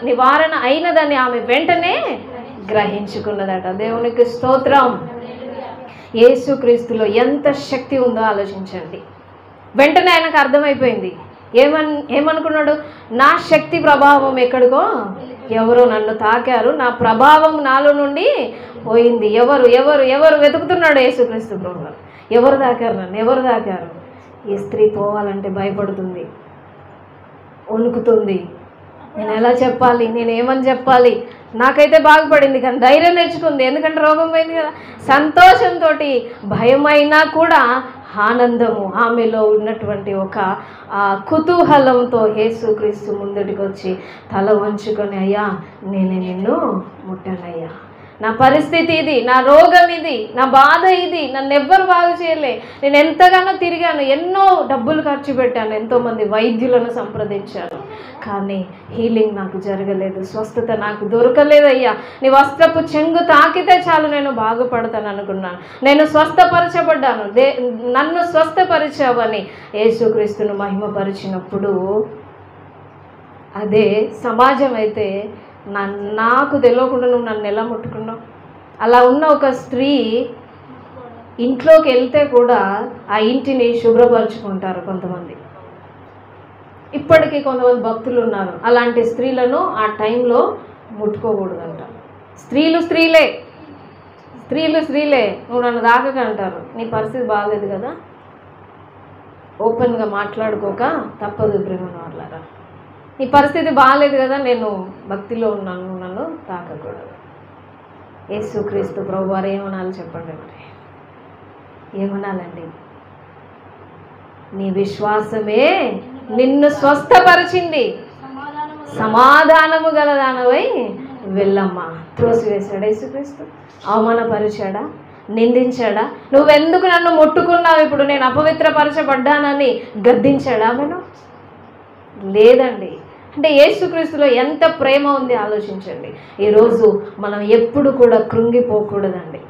నివారణ అయినదని ఆమె వెంటనే గ్రహించుకున్నదట. దేవునికి స్తోత్రం. యేసుక్రీస్తులో ఎంత శక్తి ఉందో ఆలోచించండి. వెంటనే ఆయనకు అర్థమైపోయింది. ఏమనుకున్నాడు? నా శక్తి ప్రభావం ఎక్కడికో, ఎవరో నన్ను తాకారు, నా ప్రభావం నాలో నుండి పోయింది. ఎవరు వెతుకుతున్నాడు యేసుక్రీస్తు ప్రభు? ఎవరు తాకారు నన్ను? ఎవరు తాకారు? ఈ స్త్రీ పోవాలంటే భయపడుతుంది, వణుకుతుంది. నేను ఎలా చెప్పాలి, నేను ఏమని చెప్పాలి? నాకైతే బాగుపడింది, కానీ ధైర్యం తెచ్చుకుంది, ఎందుకంటే రోగం పోయింది కదా. సంతోషంతో, భయమైనా కూడా ఆనందము, ఆమెలో ఉన్నటువంటి ఒక కుతూహలంతో యేసుక్రీస్తు ముందటికి వచ్చి తల వంచుకొని, అయ్యా నేనే నిన్ను ముట్టానయ్యా, నా పరిస్థితి ఇది, నా రోగం ఇది, నా బాధ ఇది, నన్ను ఎవ్వరు బాగు చేయలే, నేను ఎంతగానో తిరిగాను, ఎన్నో డబ్బులు ఖర్చు పెట్టాను, ఎంతోమంది వైద్యులను సంప్రదించాను, కానీ హీలింగ్ నాకు జరగలేదు, స్వస్థత నాకు దొరకలేదయ్యా. నీ వస్త్రపు చెంగు తాకితే చాలు నేను బాగుపడతాను అనుకున్నాను, నేను స్వస్థపరచబడ్డాను, నన్ను స్వస్థపరిచావని యేసుక్రీస్తును మహిమపరిచినప్పుడు, అదే సమాజం అయితే నాకు తెలియకుండా నువ్వు నన్ను ఎలా ముట్టుకున్నావు? అలా ఉన్న ఒక స్త్రీ ఇంట్లోకి వెళ్తే కూడా ఆ ఇంటిని శుభ్రపరుచుకుంటారు కొంతమంది. ఇప్పటికీ కొంతమంది భక్తులు ఉన్నారు, అలాంటి స్త్రీలను ఆ టైంలో ముట్టుకోకూడదంట. స్త్రీలు స్త్రీలే, నువ్వు నన్ను దాకక అంటారు. నీ పరిస్థితి బాగలేదు కదా, ఓపెన్గా మాట్లాడుకోక తప్పదు. ప్రేమను వాళ్ళరా, నీ పరిస్థితి బాగాలేదు కదా, నేను భక్తిలో ఉన్నాను, నన్ను తాకకూడదు. యేసుక్రీస్తు ప్రభు వారు ఏమనాలి చెప్పండి? మరి ఏమనాలండి? నీ విశ్వాసమే నిన్ను స్వస్థపరిచింది, సమాధానము గలదానవై వెళ్ళమ్మా. త్రోసివేశాడా యేసుక్రీస్తు? అవమానపరిచాడా? నిందించాడా? నువ్వెందుకు నన్ను ముట్టుకున్నావు, ఇప్పుడు నేను అపవిత్రపరచబడ్డానని గద్దించాడా ఆమెను? లేదండి. అంటే యేసుక్రీస్తులో ఎంత ప్రేమ ఉంది ఆలోచించండి. ఈరోజు మనం ఎప్పుడు కూడా కృంగిపోకూడదండి.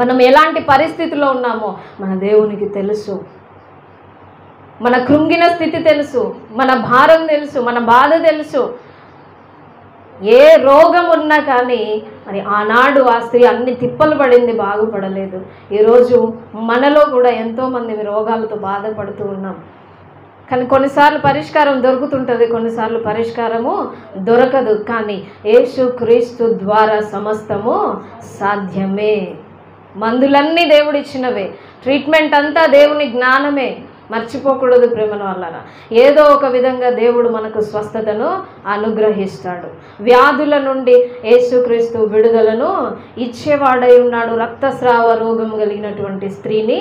మనం ఎలాంటి పరిస్థితిలో ఉన్నామో మన దేవునికి తెలుసు. మన కృంగిన స్థితి తెలుసు, మన భారం తెలుసు, మన బాధ తెలుసు. ఏ రోగం ఉన్నా కానీ మరి ఆనాడు ఆ స్త్రీ అన్ని తిప్పలు పడింది, బాగుపడలేదు. ఈరోజు మనలో కూడా ఎంతోమంది రోగాలతో బాధపడుతూ ఉన్నాం. కానీ కొన్నిసార్లు పరిష్కారం దొరుకుతుంటుంది, కొన్నిసార్లు పరిష్కారము దొరకదు. కానీ యేసుక్రీస్తు ద్వారా సమస్తము సాధ్యమే. మందులన్నీ దేవుడు ఇచ్చినవే, ట్రీట్మెంట్ అంతా దేవుని జ్ఞానమే. మర్చిపోకూడదు ప్రేమను వలన. ఏదో ఒక విధంగా దేవుడు మనకు స్వస్థతను అనుగ్రహిస్తాడు. వ్యాధుల నుండి యేసుక్రీస్తు విడుదలను ఇచ్చేవాడై ఉన్నాడు. రక్తస్రావ రోగం కలిగినటువంటి స్త్రీని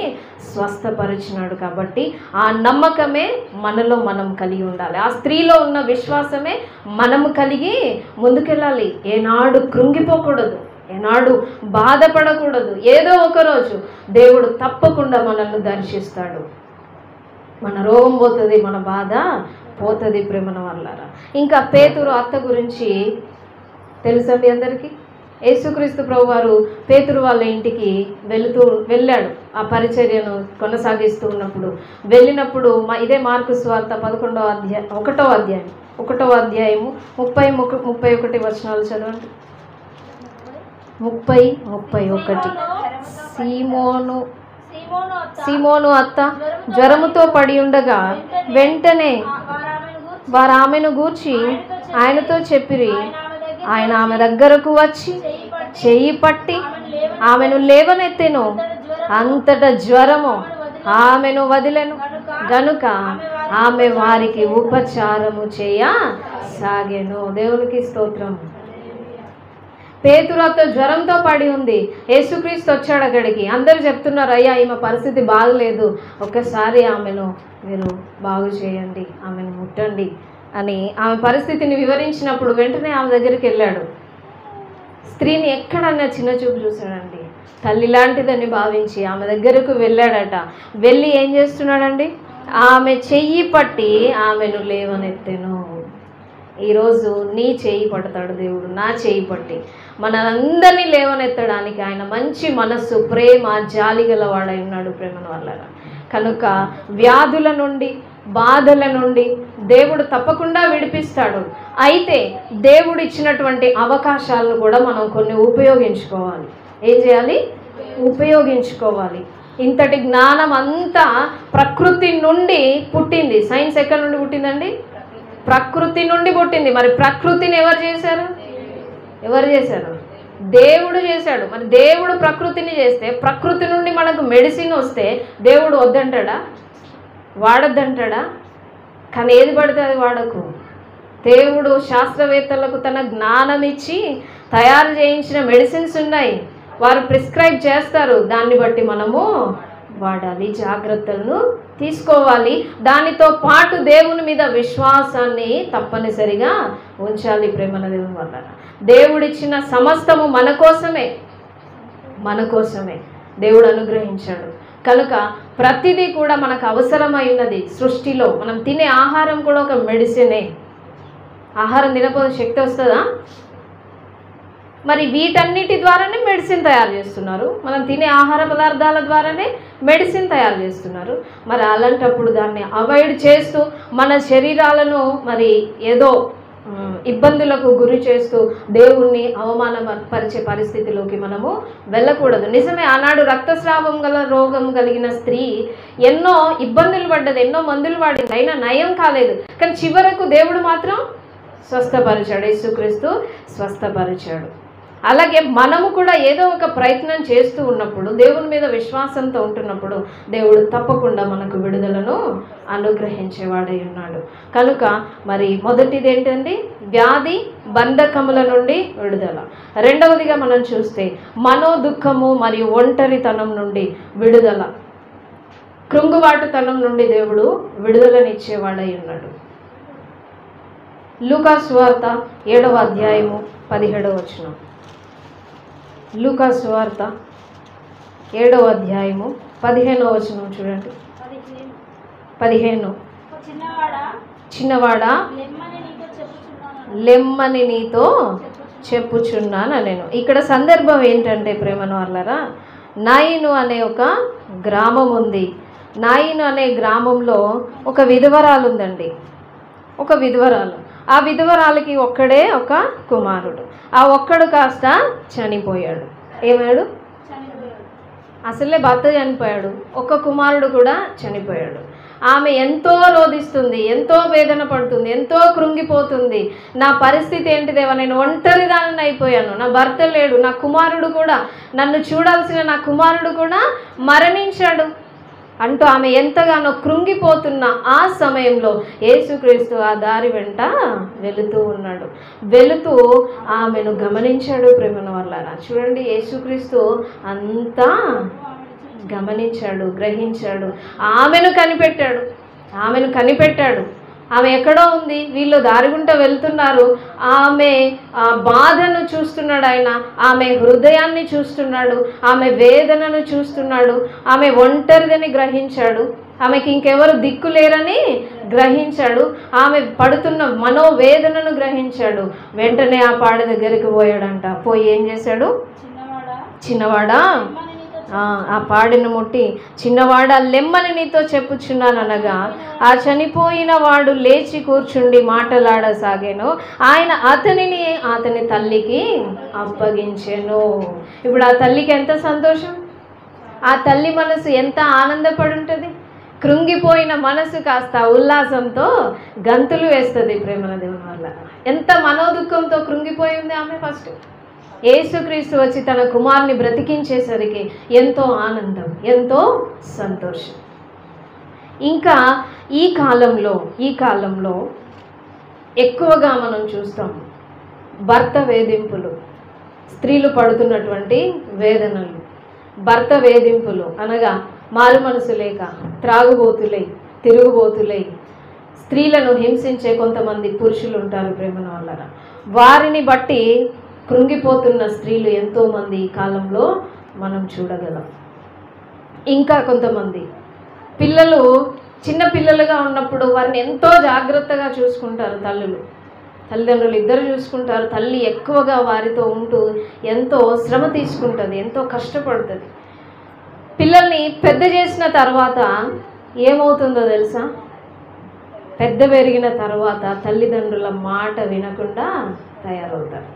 స్వస్థపరిచినాడు. కాబట్టి ఆ నమ్మకమే మనలో మనం కలిగి ఉండాలి. ఆ స్త్రీలో ఉన్న విశ్వాసమే మనము కలిగి ముందుకెళ్ళాలి. ఏనాడు కృంగిపోకూడదు, ఏనాడు బాధపడకూడదు. ఏదో ఒకరోజు దేవుడు తప్పకుండా మనల్ని దర్శిస్తాడు. మన రోగం పోతుంది, మన బాధ పోతుంది ప్రేమన వల్లారా. ఇంకా పేతురు అత్త గురించి తెలుసా మీ అందరికీ? యేసుక్రీస్తు ప్రభువారు పేతురు వాళ్ళ ఇంటికి వెళ్ళాడు. ఆ పరిచర్యను కొనసాగిస్తూ ఉన్నప్పుడు వెళ్ళినప్పుడు ఇదే మార్కు సువార్త 11వ అధ్యాయం 1వ అధ్యాయము 30-31 వచనాలు చదవండి. 30-31. సీమోను అత్త జ్వరముతో పడి ఉండగా వెంటనే వారు ఆమెను గూర్చి ఆయనతో చెప్పిరి. ఆయన ఆమె దగ్గరకు వచ్చి చెయ్యి పట్టి ఆమెను లేవనెత్తెను. అంతటా జ్వరము ఆమెను వదిలెను గనుక ఆమె వారికి ఉపచారము చేయసాగెను. దేవునికి స్తోత్రం. పేతురుతో జ్వరంతో పడి ఉంది. యేసుక్రీస్తు వచ్చాడు అక్కడికి. అందరూ చెప్తున్నారు, అయ్యా ఈమె పరిస్థితి బాగలేదు, ఒక్కసారి ఆమెను మీరు బాగు చేయండి, ఆమెను ముట్టండి అని ఆమె పరిస్థితిని వివరించినప్పుడు వెంటనే ఆమె దగ్గరికి వెళ్ళాడు. స్త్రీని ఎక్కడన్నా చిన్న చూపు చూశాడండి. తల్లి లాంటిదని భావించి ఆమె దగ్గరకు వెళ్ళాడట. వెళ్ళి ఏం చేస్తున్నాడండి? ఆమె చెయ్యి పట్టి ఆమెను లేవనెత్తెను. ఈరోజు నీ చేయి పడతాడు దేవుడు, నా చేయి పట్టి మనందరినీ లేవనెత్తడానికి ఆయన మంచి మనస్సు, ప్రేమ, జాలి గలవాడై ఉన్నాడు ప్రేమన వల్ల. కనుక వ్యాధుల నుండి, బాధల నుండి దేవుడు తప్పకుండా విడిపిస్తాడు. అయితే దేవుడు ఇచ్చినటువంటి అవకాశాలను కూడా మనం కొన్ని ఉపయోగించుకోవాలి. ఏం చేయాలి? ఉపయోగించుకోవాలి. ఇంతటి జ్ఞానం అంతా ప్రకృతి నుండి పుట్టింది. సైన్స్ ఎక్కడి నుండి పుట్టిందండి? ప్రకృతి నుండి పుట్టింది. మరి ప్రకృతిని ఎవరు చేశారు? దేవుడు చేశాడు. మరి దేవుడు ప్రకృతిని చేస్తే, ప్రకృతి నుండి మనకు మెడిసిన్ వస్తే దేవుడు వద్దంటాడా? వాడద్దంటాడా? కానీ ఏది పడితే అది వాడకు. దేవుడు శాస్త్రవేత్తలకు తన జ్ఞానం ఇచ్చి తయారు చేయించిన మెడిసిన్స్ ఉన్నాయి, వారు ప్రిస్క్రైబ్ చేస్తారు. దాన్ని బట్టి మనము వాడాలి, జాగ్రత్తలను తీసుకోవాలి. దానితో పాటు దేవుని మీద విశ్వాసాన్ని తప్పనిసరిగా ఉంచాలి ప్రేమల దేవుని వల్ల. దేవుడిచ్చిన సమస్తము మన కోసమే దేవుడు అనుగ్రహించాడు. కనుక ప్రతిదీ కూడా మనకు అవసరమైనది. సృష్టిలో మనం తినే ఆహారం కూడా ఒక మెడిసినే. ఆహారం తినకపోతే శక్తి వస్తుందా? మరి వీటన్నిటి ద్వారానే మెడిసిన్ తయారు చేస్తున్నారు. మనం తినే ఆహార పదార్థాల ద్వారానే మెడిసిన్ తయారు చేస్తున్నారు. మరి అలాంటప్పుడు దాన్ని అవాయిడ్ చేస్తూ మన శరీరాలను మరి ఏదో ఇబ్బందులకు గురి చేస్తూ దేవుణ్ణి అవమానపరిచే పరిస్థితిలోకి మనము వెళ్ళకూడదు. నిజమే, ఆనాడు రక్తస్రావం గల రోగం కలిగిన స్త్రీ ఎన్నో ఇబ్బందులు పడ్డది, ఎన్నో మందులు వాడింది, అయినా నయం కాలేదు. కానీ చివరకు దేవుడు మాత్రం స్వస్థపరిచాడు. యేసుక్రీస్తు స్వస్థపరిచాడు. అలాగే మనము కూడా ఏదో ఒక ప్రయత్నం చేస్తూ ఉన్నప్పుడు, దేవుని మీద విశ్వాసంతో ఉంటున్నప్పుడు దేవుడు తప్పకుండా మనకు విడుదలను అనుగ్రహించేవాడై ఉన్నాడు. కనుక మరి మొదటిది ఏంటండి? వ్యాధి బంధకముల నుండి విడుదల. రెండవదిగా మనం చూస్తే మనోదుఖము మరియు ఒంటరితనం నుండి విడుదల. కృంగుబాటుతనం నుండి దేవుడు విడుదలనిచ్చేవాడై ఉన్నాడు. లూకా సువార్త 7వ అధ్యాయము 17వ వచనం. లూకా సువార్త 7వ అధ్యాయము 15వ వచనం చూడండి. 15. చిన్నవాడా లెమ్మని నీతో చెప్పుచున్నాను నేను. ఇక్కడ సందర్భం ఏంటంటే ప్రేమను వాళ్ళరా, నాయిను అనే ఒక గ్రామం ఉంది. నాయిను అనే గ్రామంలో ఒక విధవరాలు ఉందండి. ఒక విధవరాలు. ఆ విధవరాలకి ఒక్కడే ఒక కుమారుడు. ఆ ఒక్కడు కాస్త చనిపోయాడు. ఏమాడు? అసలే భర్త చనిపోయాడు, ఒక్క కుమారుడు కూడా చనిపోయాడు. ఆమె ఎంతో రోధిస్తుంది, ఎంతో వేదన పడుతుంది, ఎంతో కృంగిపోతుంది. నా పరిస్థితి ఏంటి దేవా, నేను ఒంటరిదాన్ని అయిపోయాను, నా భర్త లేడు, నా కుమారుడు కూడా, నన్ను చూడాల్సిన నా కుమారుడు కూడా మరణించాడు అంటూ ఆమె ఎంతగానో కృంగిపోతున్న ఆ సమయంలో యేసుక్రీస్తు ఆ దారి వెంట వెళుతూ ఉన్నాడు. వెళుతూ ఆమెను గమనించాడు. ప్రేమను వల్ల చూడండి, యేసుక్రీస్తు అంతా గమనించాడు, గ్రహించాడు, ఆమెను కనిపెట్టాడు. ఆమె ఎక్కడో ఉంది, వీళ్ళు దారిగుంట వెళ్తున్నారు. ఆమె బాధను చూస్తున్నాడు ఆయన, ఆమె హృదయాన్ని చూస్తున్నాడు, ఆమె వేదనను చూస్తున్నాడు, ఆమె ఒంటరిదని గ్రహించాడు, ఆమెకి ఇంకెవరు దిక్కు లేరని గ్రహించాడు, ఆమె పడుతున్న మనోవేదనను గ్రహించాడు. వెంటనే ఆ పాడ దగ్గరికి పోయాడంట. పోయి ఏం చేశాడు? చిన్నవాడా, ఆ పాడిని ముట్టి, చిన్నవాడా లెమ్మని నీతో చెప్పుచున్నాను అనగా, ఆ చనిపోయిన వాడు లేచి కూర్చుండి మాటలాడసాగాను. ఆయన అతని తల్లికి అప్పగించెను. ఇప్పుడు ఆ తల్లికి ఎంత సంతోషం, ఆ తల్లి మనసు ఎంత ఆనందపడి ఉంటుంది. కృంగిపోయిన మనసు కాస్త ఉల్లాసంతో గంతులు వేస్తుంది. ప్రేమల దేవుని వల్ల ఎంత మనోదుఃఖంతో కృంగిపోయి ఉంది ఆమె. ఫస్ట్ యేసుక్రీస్తు వచ్చి తన కుమారుని బ్రతికించేసరికి ఎంతో ఆనందం, ఎంతో సంతోషం. ఇంకా ఈ కాలంలో ఎక్కువగా మనం చూస్తాం భర్త వేధింపులు, స్త్రీలు పడుతున్నటువంటి వేదనలు. భర్త వేధింపులు అనగా మారు మనసు లేక, త్రాగుబోతులై, తిరుగుబోతులై స్త్రీలను హింసించే కొంతమంది పురుషులు ఉంటారు. ప్రేమను వల్ల వారిని బట్టి కృంగిపోతున్న స్త్రీలు ఎంతోమంది ఈ కాలంలో మనం చూడగలం. ఇంకా కొంతమంది పిల్లలు చిన్న పిల్లలుగా ఉన్నప్పుడు వారిని ఎంతో జాగ్రత్తగా చూసుకుంటారు తల్లిదండ్రులు ఇద్దరు చూసుకుంటారు. తల్లి ఎక్కువగా వారితో ఉంటూ ఎంతో శ్రమ తీసుకుంటుంది, ఎంతో కష్టపడుతుంది. పిల్లల్ని పెద్ద చేసిన తర్వాత ఏమవుతుందో తెలుసా? పెద్ద పెరిగిన తర్వాత తల్లిదండ్రుల మాట వినకుండా తయారవుతారు.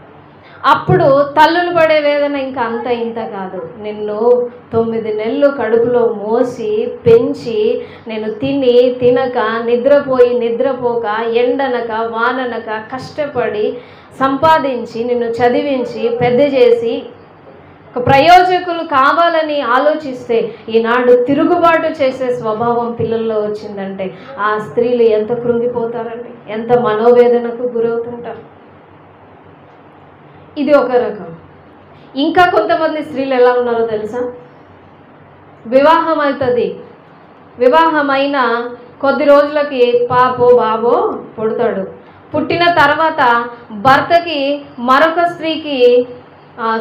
అప్పుడు తల్లులు పడే వేదన ఇంకా అంత ఇంత కాదు. నిన్ను 9 నెలలు కడుపులో మోసి పెంచి, నేను తినక, నిద్రపోక, ఎండనక వాననక కష్టపడి సంపాదించి నిన్ను చదివించి పెద్ద చేసి ఒక ప్రయోజకులు కావాలని ఆలోచిస్తే ఈనాడు తిరుగుబాటు చేసే స్వభావం పిల్లల్లో వచ్చిందంటే ఆ స్త్రీలు ఎంత కృంగిపోతారండి, ఎంత మనోవేదనకు గురవుతుంటారు. ఇది ఒక రకం. ఇంకా కొంతమంది స్త్రీలు ఎలా ఉన్నారో తెలుసా? వివాహం అవుతుంది, వివాహమైన కొద్ది రోజులకి పాపో బాబో పుడతాడు. పుట్టిన తర్వాత భర్తకి మరొక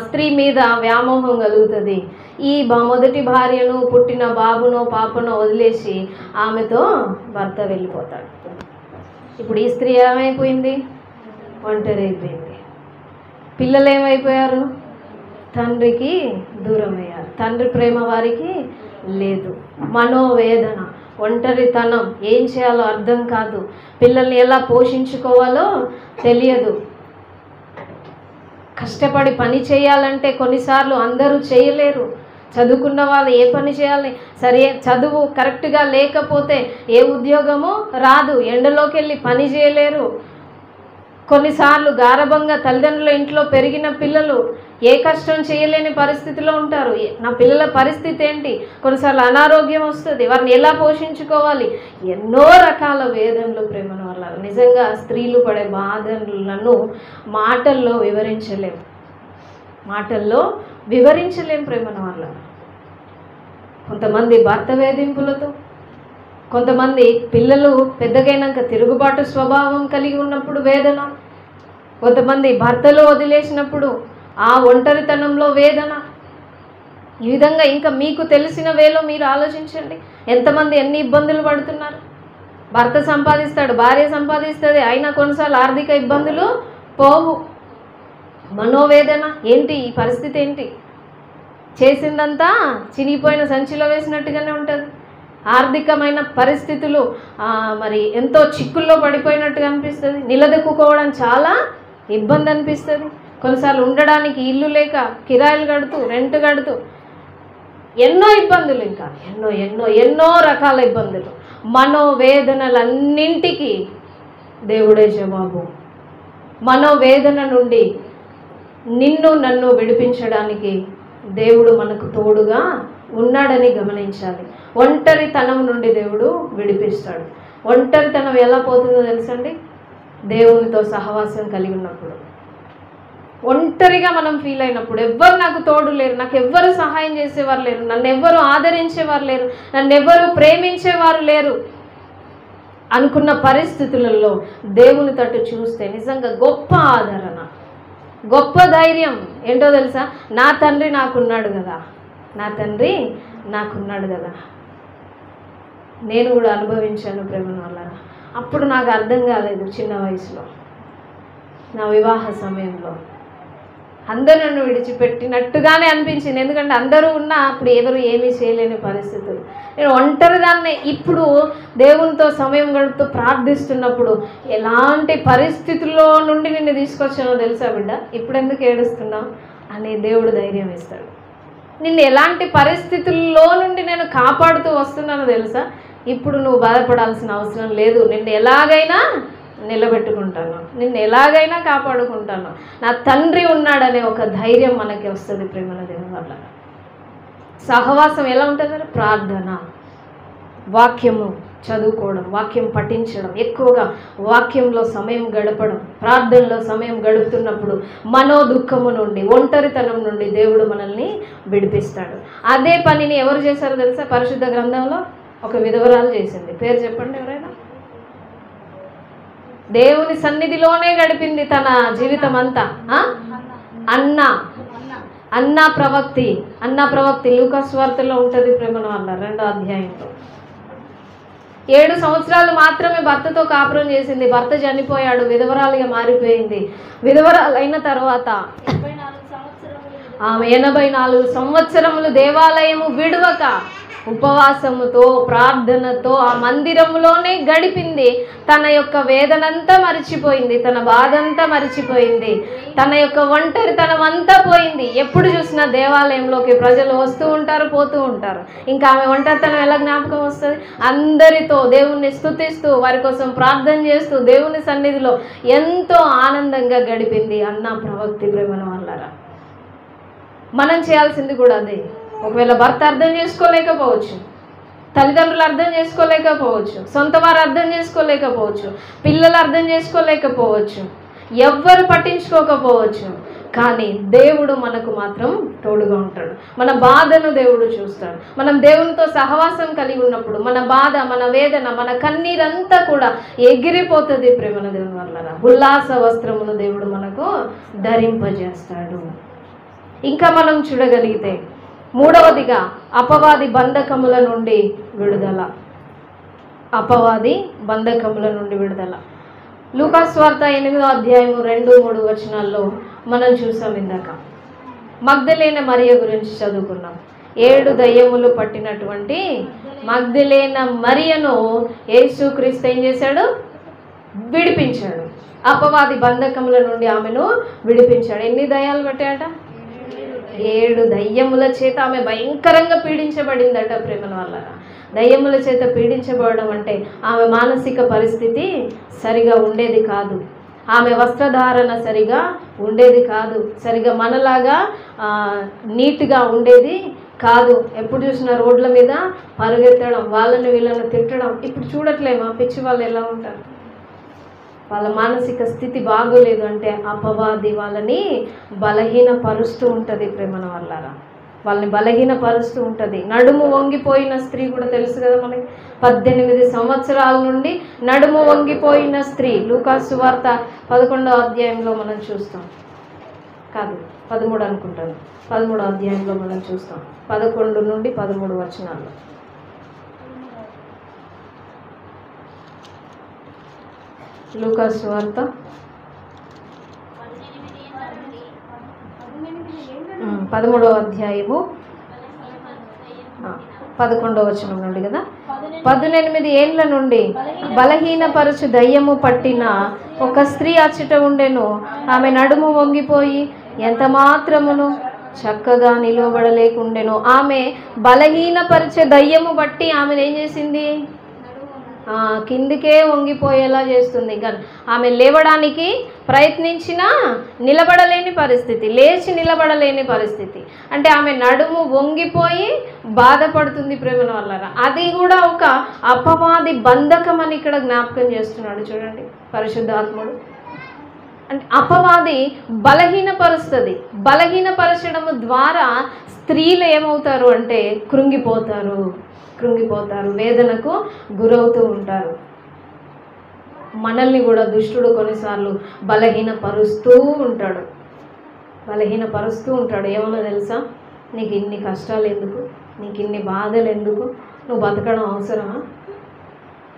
స్త్రీ మీద వ్యామోహం కలుగుతుంది. ఈ మొదటి భార్యను, పుట్టిన బాబునో పాపనో వదిలేసి ఆమెతో భర్త వెళ్ళిపోతాడు. ఇప్పుడు ఈ స్త్రీ ఏమైపోయింది? ఒంటరి అయిపోయింది. పిల్లలు ఏమైపోయారు? తండ్రికి దూరం అయ్యారు. తండ్రి ప్రేమ వారికి లేదు. మనోవేదన, ఒంటరితనం, ఏం చేయాలో అర్థం కాదు. పిల్లల్ని ఎలా పోషించుకోవాలో తెలియదు. కష్టపడి పని చేయాలంటే కొన్నిసార్లు అందరూ చేయలేరు. చదువుకున్న వాళ్ళు ఏ పని చేయాలి, సరే చదువు కరెక్ట్గా లేకపోతే ఏ ఉద్యోగమో రాదు, ఎండలోకి వెళ్ళి పని చేయలేరు. కొన్నిసార్లు గారభంగా తల్లిదండ్రుల ఇంట్లో పెరిగిన పిల్లలు ఏ కష్టం చేయలేని పరిస్థితిలో ఉంటారు. నా పిల్లల పరిస్థితి ఏంటి? కొన్నిసార్లు అనారోగ్యం వస్తుంది, వారిని ఎలా పోషించుకోవాలి? ఎన్నో రకాల వేదనలు ప్రేమను వల్ల. నిజంగా స్త్రీలు పడే బాధలను మాటల్లో వివరించలేం ప్రేమను వల్ల. కొంతమంది భర్త వేధింపులతో, కొంతమంది పిల్లలు పెద్దగైనాక తిరుగుబాటు స్వభావం కలిగి ఉన్నప్పుడు వేదన, కొంతమంది భర్తలు వదిలేసినప్పుడు ఆ ఒంటరితనంలో వేదన. ఈ విధంగా ఇంకా మీకు తెలిసిన వేలో మీరు ఆలోచించండి, ఎంతమంది ఎన్ని ఇబ్బందులు పడుతున్నారు. భర్త సంపాదిస్తాడు, భార్య సంపాదిస్తుంది, అయినా కొన్నిసార్లు ఆర్థిక ఇబ్బందులు పోవు. మనోవేదన ఏంటి, ఈ పరిస్థితి ఏంటి, చేసిందంతా చినిగిపోయిన సంచిలో వేసినట్టుగానే ఉంటుంది. ఆర్థికమైన పరిస్థితులు మరి ఎంతో చిక్కుల్లో పడిపోయినట్టుగా అనిపిస్తుంది. నిలదొక్కుకోవడం చాలా ఇబ్బంది అనిపిస్తుంది. కొన్నిసార్లు ఉండడానికి ఇల్లు లేక కిరాయిలు కడుతూ, రెంట్ కడుతూ ఎన్నో ఇబ్బందులు, ఇంకా ఎన్నో ఎన్నో ఎన్నో రకాల ఇబ్బందులు. మనోవేదనలన్నింటికీ దేవుడే జవాబు. మనోవేదన నుండి నిన్ను నన్ను విడిపించడానికి దేవుడు మనకు తోడుగా ఉన్నాడని గమనించాలి. ఒంటరితనం నుండి దేవుడు విడిపిస్తాడు. ఒంటరితనం ఎలా పోతుందో తెలుసండి, దేవునితో సహవాసం కలిగి ఉన్నప్పుడు. ఒంటరిగా మనం ఫీల్ అయినప్పుడు, ఎవ్వరు నాకు తోడు లేరు, నాకు ఎవ్వరు సహాయం చేసేవారు లేరు, నన్ను ఎవ్వరు ఆదరించేవారు లేరు, నన్ను ఎవ్వరు ప్రేమించేవారు లేరు అనుకున్న పరిస్థితులలో దేవుని తట్టు చూస్తే నిజంగా గొప్ప ఆదరణ, గొప్ప ధైర్యం ఏంటో తెలుసా, నా తండ్రి నాకున్నాడు కదా, నా తండ్రి నాకున్నాడు కదా. నేను కూడా అనుభవించాను ప్రేమను వల్ల. అప్పుడు నాకు అర్థం కాలేదు, చిన్న వయసులో నా వివాహ సమయంలో అందరూ నన్ను విడిచిపెట్టినట్టుగానే అనిపించింది. ఎందుకంటే అందరూ ఉన్నా అప్పుడు ఎవరు ఏమీ చేయలేని పరిస్థితులు. నేను ఒంటరిదాన్నే. ఇప్పుడు దేవునితో సమయం గడుపుతూ ప్రార్థిస్తున్నప్పుడు ఎలాంటి పరిస్థితుల్లో నుండి నిన్ను తీసుకొచ్చానో తెలుసా బిడ్డ, ఇప్పుడు ఎందుకు ఏడుస్తున్నావు అని దేవుడు ధైర్యం ఇస్తాడు. నిన్ను ఎలాంటి పరిస్థితుల్లో నుండి నేను కాపాడుతూ వస్తున్నానో తెలుసా, ఇప్పుడు నువ్వు బాధపడాల్సిన అవసరం లేదు, నిన్ను ఎలాగైనా నిలబెట్టుకుంటాను, నిన్ను ఎలాగైనా కాపాడుకుంటాను, నా తండ్రి ఉన్నాడనే ఒక ధైర్యం మనకి వస్తుంది ప్రేమల దేవుని వల్ల. సహవాసం ఎలా ఉంటుంది, ప్రార్థన, వాక్యము చదువుకోవడం, వాక్యం పఠించడం, ఎక్కువగా వాక్యంలో సమయం గడపడం, ప్రార్థనలో సమయం గడుపుతున్నప్పుడు మనో దుఃఖము నుండి, ఒంటరితనం నుండి దేవుడు మనల్ని విడిపిస్తాడు. అదే పనిని ఎవరు చేశారో తెలుసా, పరిశుద్ధ గ్రంథంలో ఒక విధవరాలు చేసింది. పేరు చెప్పండి ఎవరైనా. దేవుని సన్నిధిలోనే గడిపింది తన జీవితం అంతా. అన్నా ప్రవక్తి లూకాసు వార్తలో ఉంటుంది ప్రేమను వల్ల 2వ అధ్యాయంలో. 7 సంవత్సరాలు మాత్రమే భర్తతో కాపురం చేసింది. భర్త చనిపోయాడు, విధవరాలుగా మారిపోయింది. విధవరాలు అయిన తర్వాత ఆమె 84 సంవత్సరములు దేవాలయము విడువక ఉపవాసముతో, ప్రార్థనతో ఆ మందిరంలోనే గడిపింది. తన యొక్క వేదనంతా మర్చిపోయింది, తన బాధంతా మర్చిపోయింది, తన యొక్క ఒంటరితనం అంతా పోయింది. ఎప్పుడు చూసినా దేవాలయంలోకి ప్రజలు వస్తూ ఉంటారు, పోతూ ఉంటారు. ఇంకా ఆమె ఒంటరితనం ఎలా జ్ఞాపకం వస్తుంది? అందరితో దేవుణ్ణి స్తుతిస్తూ, వారి కోసం ప్రార్థన చేస్తూ, దేవుని సన్నిధిలో ఎంతో ఆనందంగా గడిపింది అన్నా ప్రవక్తి ప్రేమను వల్లరా. మనం చేయాల్సింది కూడా అదే. ఒకవేళ భర్త అర్థం చేసుకోలేకపోవచ్చు, తల్లిదండ్రులు అర్థం చేసుకోలేకపోవచ్చు, సొంత వారు అర్థం చేసుకోలేకపోవచ్చు, పిల్లలు అర్థం చేసుకోలేకపోవచ్చు, ఎవ్వరు పట్టించుకోకపోవచ్చు, కానీ దేవుడు మనకు మాత్రం తోడుగా ఉంటాడు. మన బాధను దేవుడు చూస్తాడు. మనం దేవునితో సహవాసం కలిగి ఉన్నప్పుడు మన బాధ, మన వేదన, మన కన్నీరంతా కూడా ఎగిరిపోతుంది ప్రేమన దేవుని వల్ల. ఉల్లాస వస్త్రమును దేవుడు మనకు ధరింపజేస్తాడు. ఇంకా మనం చూడగలిగితే 3వదిగా అపవాది బంధకముల నుండి విడుదల. అపవాది బంధకముల నుండి విడుదల. లూకాసు వార్త 8వ అధ్యాయము 2-3 వచనాల్లో మనం చూసాం. ఇందాక మగ్దలేన మరియ గురించి చదువుకున్నాం. 7 దయ్యములు పట్టినటువంటి మగ్దలేన మరియను యేసుక్రీస్తు ఏం చేశాడు? విడిపించాడు. అపవాది బంధకముల నుండి ఆమెను విడిపించాడు. ఎన్ని దయ్యాలు పట్టాయట? 7 దయ్యముల చేత ఆమె భయంకరంగా పీడించబడిందట ప్రేమల వల్ల. దయ్యముల చేత పీడించబడడం అంటే ఆమె మానసిక పరిస్థితి సరిగా ఉండేది కాదు, ఆమె వస్త్రధారణ సరిగా ఉండేది కాదు, సరిగా మనలాగా నీట్గా ఉండేది కాదు. ఎప్పుడు చూసినా రోడ్ల మీద పరుగెత్తడం, వాళ్ళని వీళ్ళని తిట్టడం. ఇప్పుడు చూడట్లేమా పిచ్చి వాళ్ళు ఎలా ఉంటారు? వాళ్ళ మానసిక స్థితి బాగోలేదు అంటే అపవాది వాళ్ళని బలహీనపరుస్తూ ఉంటుంది ప్రేమన వల్ల. వాళ్ళని బలహీనపరుస్తూ ఉంటుంది. నడుము వంగిపోయిన స్త్రీ కూడా తెలుసు కదా మనకి, 18 సంవత్సరాల నుండి నడుము వంగిపోయిన స్త్రీ. లూకాసు సువార్త 11వ అధ్యాయంలో మనం చూస్తాం, కాదు 13 అనుకుంటాను, 13వ అధ్యాయంలో మనం చూస్తాం, 11 నుండి 13 వచనాల్లో. లూకాసు సువార్త 13వ అధ్యాయము 11వ వచనం నుండి కదా. 18 ఏండ్ల నుండి బలహీనపరచు దయ్యము పట్టిన ఒక స్త్రీ అచ్చట ఉండెను. ఆమె నడుము వంగిపోయి ఎంత మాత్రమును చక్కగా నిలవబడలేకుండెను. ఆమె బలహీనపరిచే దయ్యము బట్టి ఆమెను ఏం చేసింది? కిందికే వంగిపోయేలా చేస్తుంది. కానీ ఆమె లేవడానికి ప్రయత్నించినా నిలబడలేని పరిస్థితి, లేచి నిలబడలేని పరిస్థితి. అంటే ఆమె నడుము వంగిపోయి బాధపడుతుంది ప్రేమల వల్ల. అది కూడా ఒక అపవాది బంధకం అని ఇక్కడ జ్ఞాపకం చేస్తున్నాడు చూడండి పరిశుద్ధాత్ముడు. అంటే అపవాది బలహీనపరుస్తుంది. బలహీనపరచడం ద్వారా స్త్రీలు ఏమవుతారు అంటే కృంగిపోతారు, వేదనకు గురవుతూ ఉంటారు. మనల్ని కూడా దుష్టుడు కొన్నిసార్లు బలహీనపరుస్తూ ఉంటాడు. ఏమన్నా తెలుసా? నీకు ఇన్ని కష్టాలు ఎందుకు, నీకు ఇన్ని బాధలు ఎందుకు, నువ్వు బతకడం అవసరమా?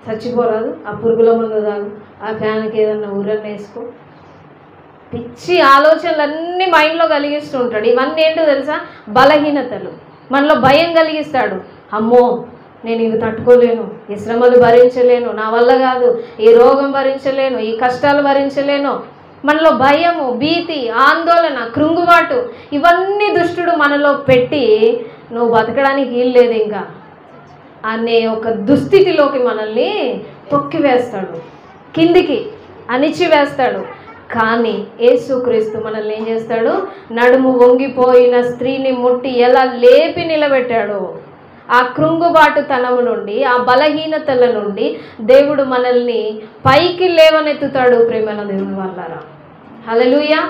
చచ్చిపోరాదు, ఆ పురుగుల మందు తాగు, ఆ ఫ్యాన్కి ఏదన్నా ఊరన్న వేసుకో. పిచ్చి ఆలోచనలన్నీ మైండ్లో కలిగిస్తూ ఉంటాడు. ఇవన్నీ ఏంటో తెలుసా? బలహీనతలు. మనలో భయం కలిగిస్తాడు. అమ్మో నేను ఇవి తట్టుకోలేను, ఈ శ్రమలు భరించలేను, నా వల్ల కాదు, ఈ రోగం భరించలేను, ఈ కష్టాలు భరించలేను. మనలో భయము, భీతి, ఆందోళన, కృంగుబాటు ఇవన్నీ దుష్టుడు మనలో పెట్టి నువ్వు బతకడానికి వీలు లేదు ఇంకా అనే ఒక దుస్థితిలోకి మనల్ని తొక్కివేస్తాడు, కిందికి అణిచివేస్తాడు. కానీ యేసుక్రీస్తు మనల్ని ఏం చేస్తాడు? నడుము వంగిపోయిన స్త్రీని ముట్టి ఎలా లేపి నిలబెట్టాడు. ఆ కృంగుబాటుతనము నుండి, ఆ బలహీనతల నుండి దేవుడు మనల్ని పైకి లేవనెత్తుతాడు ప్రేమల దేవుని వల్ల. హల్లెలూయా.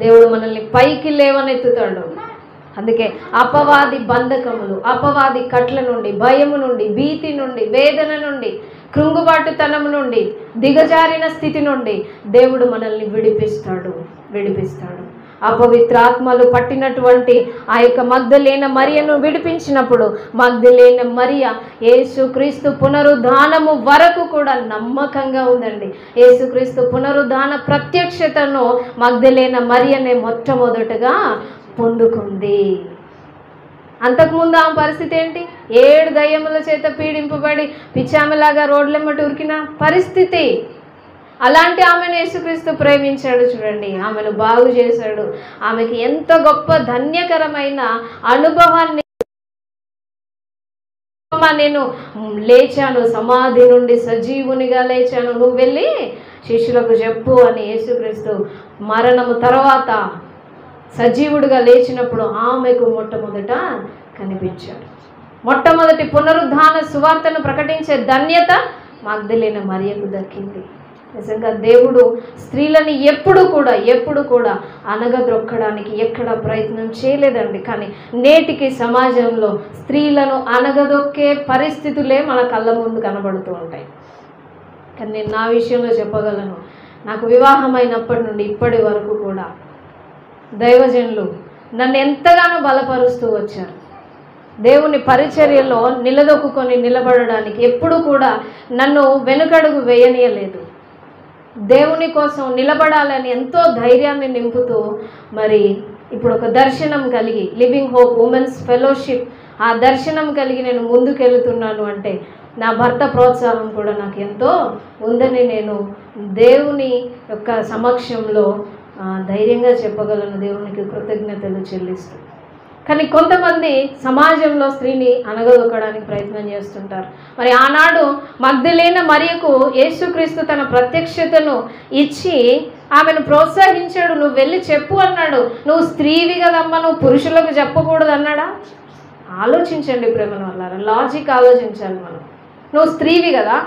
దేవుడు మనల్ని పైకి లేవనెత్తుతాడు. అందుకే అపవాది బంధకములు, అపవాది కట్ల నుండి, భయము నుండి, భీతి నుండి, వేదన నుండి, కృంగుబాటుతనం నుండి, దిగజారిన స్థితి నుండి దేవుడు మనల్ని విడిపిస్తాడు. అపవిత్రాత్మలు పట్టినటువంటి ఆ యొక్క మగ్దలేన మరియను విడిపించినప్పుడు మగ్దలేన మరియ యేసుక్రీస్తు పునరుద్ధానము వరకు కూడా నమ్మకంగా ఉందండి. యేసుక్రీస్తు పునరుద్ధాన ప్రత్యక్షతను మగ్దలేన మరియనే మొట్టమొదటగా పొందుకుంది. అంతకుముందు ఆమె పరిస్థితి ఏంటి? 7 దయ్యముల చేత పీడింపబడి పిచ్చామెలాగా రోడ్లెమ్మటి ఉరికిన పరిస్థితి. అలాంటి ఆమెను యేసుక్రీస్తు ప్రేమించాడు చూడండి, ఆమెను బాగు చేశాడు. ఆమెకి ఎంత గొప్ప ధన్యకరమైన అనుభవాన్ని, నేను లేచాను, సమాధి నుండి సజీవునిగా లేచాను, నువ్వు వెళ్ళి శిష్యులకు చెప్పు అని యేసుక్రీస్తు మరణము తర్వాత సజీవుడిగా లేచినప్పుడు ఆమెకు మొట్టమొదట కనిపించాడు. మొట్టమొదటి పునరుద్ధాన సువార్తను ప్రకటించే ధన్యత మగ్దలేన మరియకు దక్కింది. నిజంగా దేవుడు స్త్రీలని ఎప్పుడు కూడా అనగదొక్కడానికి ఎక్కడ ప్రయత్నం చేయలేదండి. కానీ నేటికి సమాజంలో స్త్రీలను అనగదొక్కే పరిస్థితులే మన కళ్ళ ముందు కనబడుతూ ఉంటాయి. కానీ నేను నా విషయంలో చెప్పగలను, నాకు వివాహమైనప్పటి నుండి ఇప్పటి వరకు కూడా దైవజనులు నన్ను ఎంతగానో బలపరుస్తూ వచ్చారు. దేవుని పరిచర్యలో నిలదొక్కుని నిలబడడానికి ఎప్పుడు కూడా నన్ను వెనుకడుగు వేయనీయలేదు. దేవుని కోసం నిలబడాలని ఎంతో ధైర్యాన్ని నింపుతూ, మరి ఇప్పుడు ఒక దర్శనం కలిగి లివింగ్ హోప్ ఉమెన్స్ ఫెలోషిప్, ఆ దర్శనం కలిగి నేను ముందుకెళ్తున్నాను అంటే నా భర్త ప్రోత్సాహం కూడా నాకు ఎంతో ఉందని నేను దేవుని యొక్క సమక్షంలో ధైర్యంగా చెప్పగలను. దేవునికి కృతజ్ఞతలు చెల్లిస్తూ. కానీ కొంతమంది సమాజంలో స్త్రీని అనగదొక్కడానికి ప్రయత్నం చేస్తుంటారు. మరి ఆనాడు మగ్దలేన మరియకు యేసుక్రీస్తు తన ప్రత్యక్షతను ఇచ్చి ఆమెను ప్రోత్సహించాడు. నువ్వు వెళ్ళి చెప్పు అన్నాడు. నువ్వు స్త్రీవి కదమ్మా, నువ్వు పురుషులకు చెప్పకూడదు అన్నాడా? ఆలోచించండి ప్రేమల వల్ల, లాజిక్ ఆలోచించాలి మనం. నువ్వు స్త్రీవి కదా,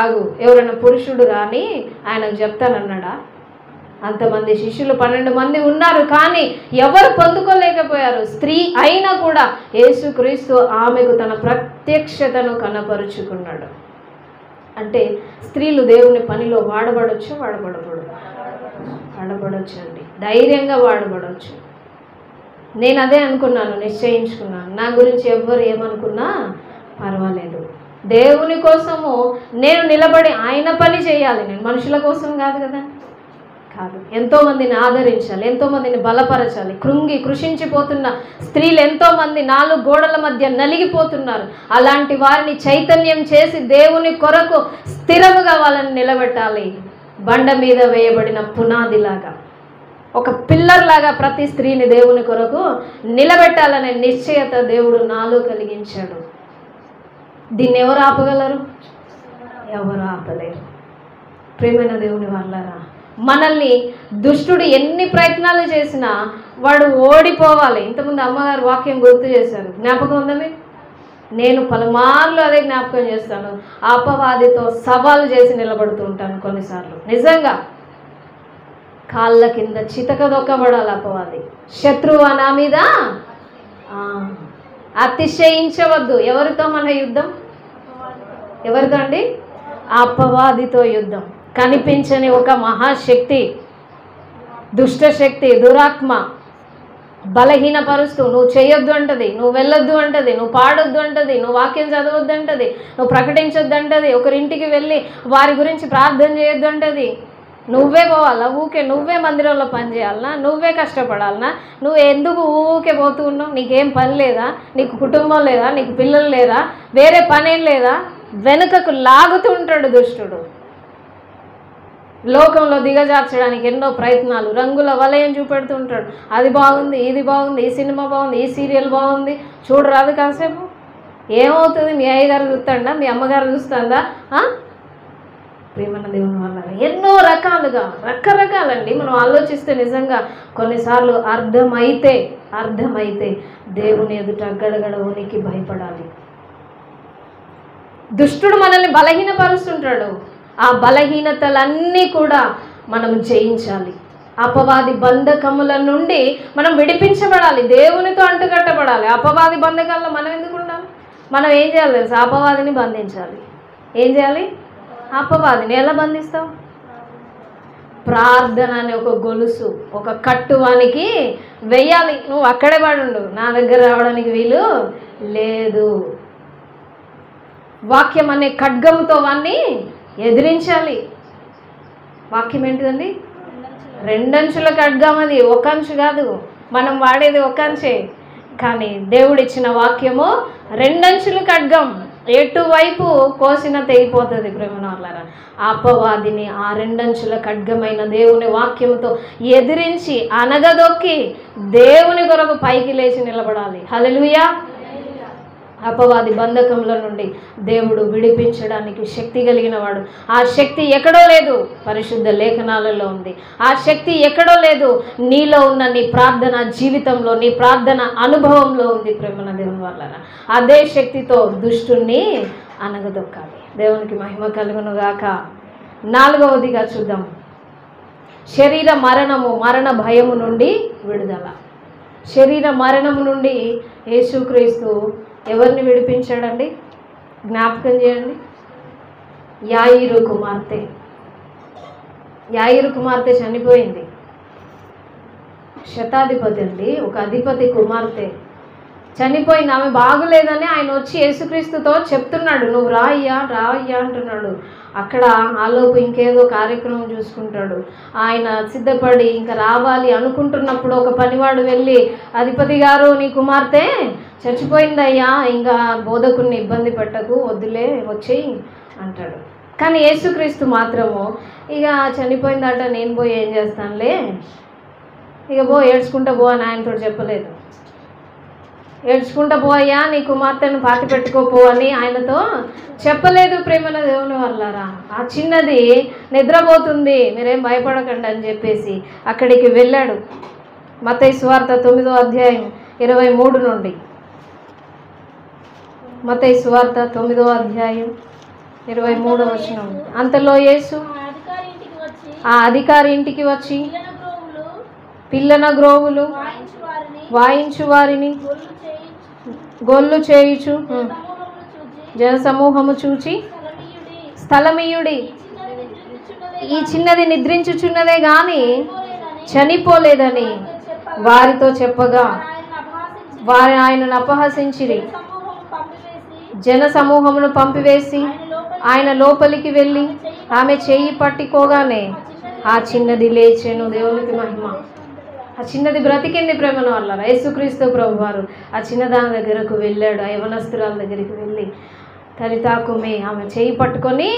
ఆగు ఎవరైనా పురుషుడు రాని ఆయనకు చెప్తానన్నాడా? అంతమంది శిష్యులు 12 మంది ఉన్నారు, కానీ ఎవరు పొందుకోలేకపోయారు. స్త్రీ అయినా కూడా యేసుక్రీస్తు ఆమెకు తన ప్రత్యక్షతను కనపరుచుకున్నాడు. అంటే స్త్రీలు దేవుని పనిలో వాడబడొచ్చు, వాడబడొచ్చు అండి, ధైర్యంగా వాడబడవచ్చు. నేను అదే అనుకున్నాను, నిశ్చయించుకున్నాను, నా గురించి ఎవ్వరు ఏమనుకున్నా పర్వాలేదు, దేవుని కోసము నేను నిలబడి ఆయన పని చేయాలి. నేను మనుషుల కోసం కాదు కదా, కాదు. ఎంతోమందిని ఆదరించాలి, ఎంతోమందిని బలపరచాలి. కృషించిపోతున్న స్త్రీలు ఎంతోమంది 4 గోడల మధ్య నలిగిపోతున్నారు. అలాంటి వారిని చైతన్యం చేసి దేవుని కొరకు స్థిరముగా వాళ్ళని నిలబెట్టాలి. బండ మీద వేయబడిన పునాదిలాగా, ఒక పిల్లర్ లాగా ప్రతి స్త్రీని దేవుని కొరకు నిలబెట్టాలనే నిశ్చయత దేవుడు నాలో కలిగించాడు. దీన్ని ఎవరు ఆపగలరు? ఎవరు ఆపలేరు. ప్రియమైన దేవుని వాళ్ళారా, మనల్ని దుష్టుడు ఎన్ని ప్రయత్నాలు చేసినా వాడు ఓడిపోవాలి. ఇంతకుముందు అమ్మగారు వాక్యం గుర్తు చేశారు, జ్ఞాపకం ఉందా మీకు? నేను పలుమార్లు అదే జ్ఞాపకం చేస్తాను. అపవాదితో సవాలు చేసి నిలబడుతూ ఉంటాను కొన్నిసార్లు. నిజంగా కాళ్ళ కింద చితక దొక్కబడాలి అపవాది. శత్రువా నా మీద అతిశయించవద్దు. ఎవరితో మన యుద్ధం? ఎవరితో అండి? అపవాదితో యుద్ధం. కనిపించని ఒక మహాశక్తి, దుష్టశక్తి, దురాత్మ బలహీనపరుస్తూ నువ్వు చేయొద్దు అంటది, నువ్వు వెళ్ళొద్దు అంటది, నువ్వు పాడొద్దు అంటది, నువ్వు వాక్యం చదవద్దు అంటది, నువ్వు ప్రకటించొద్దు అంటది, ఒకరింటికి వెళ్ళి వారి గురించి ప్రార్థన చేయొద్దు అంటది. నువ్వే పోవాలా? ఊకే నువ్వే మందిరంలో పని చేయాలనా? నువ్వే కష్టపడాలనా? నువ్వు ఎందుకు ఊకే పోతూ ఉన్నావు? నీకేం పని లేదా? నీకు కుటుంబం లేదా? నీకు పిల్లలు లేరా? వేరే పనేం లేదా? వెనుకకు లాగుతూ ఉంటాడు దుష్టుడు. లోకంలో దిగజార్చడానికి ఎన్నో ప్రయత్నాలు, రంగుల వలయం చూపెడుతూ ఉంటాడు. అది బాగుంది, ఇది బాగుంది, ఈ సినిమా బాగుంది, ఈ సీరియల్ బాగుంది, చూడరాదు కాసేపు. ఏమవుతుంది? మీ అయ్యగారు చూస్తాడా? మీ అమ్మగారు చూస్తుందా? ప్రియమైన దేవుని వల్ల ఎన్నో రకాలుగా, రకరకాలండి. మనం ఆలోచిస్తే నిజంగా కొన్నిసార్లు అర్థమైతే దేవుని ఎదుట గడగడ ఉనికి భయపడాలి. దుష్టుడు మనల్ని బలహీనపరుస్తుంటాడు. ఆ బలహీనతలన్నీ కూడా మనం జయించాలి. అపవాది బంధకముల నుండి మనం విడిపించబడాలి, దేవునితో అంటుకట్టబడాలి. అపవాది బంధకాల్లో మనం ఎందుకు ఉండాలి? మనం ఏం చేయాలి తెలుసా? అపవాదిని బంధించాలి. ఏం చేయాలి? అపవాదిని ఎలా బంధిస్తావు? ప్రార్థన అనే ఒక గొలుసు, ఒక కట్టువానికి వెయ్యాలి. నువ్వు అక్కడే పడుండు, నా దగ్గర రావడానికి వీలు లేదు. వాక్యం అనే ఖడ్గముతో వాన్ని ఎదిరించాలి. వాక్యం ఏంటిదండి? 2 అంచుల ఖడ్గం. అది ఒక అంచు కాదు, మనం వాడేది ఒక అంచే, కానీ దేవుడిచ్చిన వాక్యము 2 అంచుల ఖడ్గం. ఎటువైపు కోసిన తెగిపోతుంది. ప్రేమనార్లారా, అపవాదిని ఆ 2 అంచుల ఖడ్గమైన దేవుని వాక్యముతో ఎదిరించి అనగదొక్కి దేవుని కొరకు పైకి లేచి నిలబడాలి. హల్లెలూయా. అపవాది బంధకంలో నుండి దేవుడు విడిపించడానికి శక్తి కలిగిన వాడు. ఆ శక్తి ఎక్కడో లేదు, పరిశుద్ధ లేఖనాలలో ఉంది. ఆ శక్తి ఎక్కడో లేదు, నీలో ఉన్న నీ ప్రార్థన జీవితంలో, నీ ప్రార్థన అనుభవంలో ఉంది. ప్రేమన దేవుని వల్లరా అదే శక్తితో దుష్టుణ్ణి అనగదొక్కాలి. దేవునికి మహిమ కలుగును గాక. 4వదిగా చూద్దాం, శరీర మరణము, మరణ భయము నుండి విడుదల. శరీర మరణము నుండి యేసుక్రీస్తు ఎవరిని విడిపించాడండి? జ్ఞాపకం చేయండి. యాయిరు కుమార్తె చనిపోయింది. శతాధిపతి అండి, ఒక అధిపతి కుమార్తె చనిపోయింది. ఆమె బాగులేదని ఆయన వచ్చి యేసుక్రీస్తుతో చెప్తున్నాడు, నువ్వు రా అయ్యా అంటున్నాడు. అక్కడ ఆలోపు ఇంకేదో కార్యక్రమం చూసుకుంటాడు. ఆయన సిద్ధపడి ఇంకా రావాలి అనుకుంటున్నప్పుడు ఒక పనివాడు వెళ్ళి, అధిపతి గారు, నీ కుమార్తె చచ్చిపోయిందయ్యా, ఇంకా బోధకుడిని ఇబ్బంది పెట్టకు, వద్దులే, వచ్చేయి అంటాడు. కానీ యేసుక్రీస్తు మాత్రము, ఇక చనిపోయిందట, నేను పోయి ఏం చేస్తానులే, ఇక ఏడ్చుకుంటా పో అని ఆయనతో చెప్పలేదు. ఏడ్చుకుంటా పోయా, నీ కుమార్తెను పాతి పెట్టుకోపో అని ఆయనతో చెప్పలేదు. ప్రేమల దేవుని వల్లరా, ఆ చిన్నది నిద్రపోతుంది, మీరేం భయపడకండి అని చెప్పేసి అక్కడికి వెళ్ళాడు. మత్తయి సువార్త 9వ అధ్యాయం 23 నుండి. మత్తయి సువార్త 9వ అధ్యాయం 23వ వచనం. అంతలో యేసు ఆ అధికారి ఇంటికి వచ్చి పిల్లన గ్రోవులు వాయించు వారిని గొల్లు చేయుచు జనసమూహము చూచి స్థలమీయుడి, ఈ చిన్నది నిద్రించుచున్నదే గాని చనిపోలేదని వారితో చెప్పగా వారు ఆయనను అపహసించిరి. జన సమూహమును పంపివేసి ఆయన లోపలికి వెళ్ళి ఆమె చేయి పట్టుకోగానే ఆ చిన్నది లేచెను. దేవునికి మహిమ. ఆ చిన్నది బ్రతికింది. ప్రేమను వల్ల యేసుక్రీస్తు ప్రభు వారు ఆ చిన్నదాని దగ్గరకు వెళ్ళాడు. ఆ యవనస్తురాల దగ్గరికి వెళ్ళి తలితాకుమే ఆమె చేయి పట్టుకొని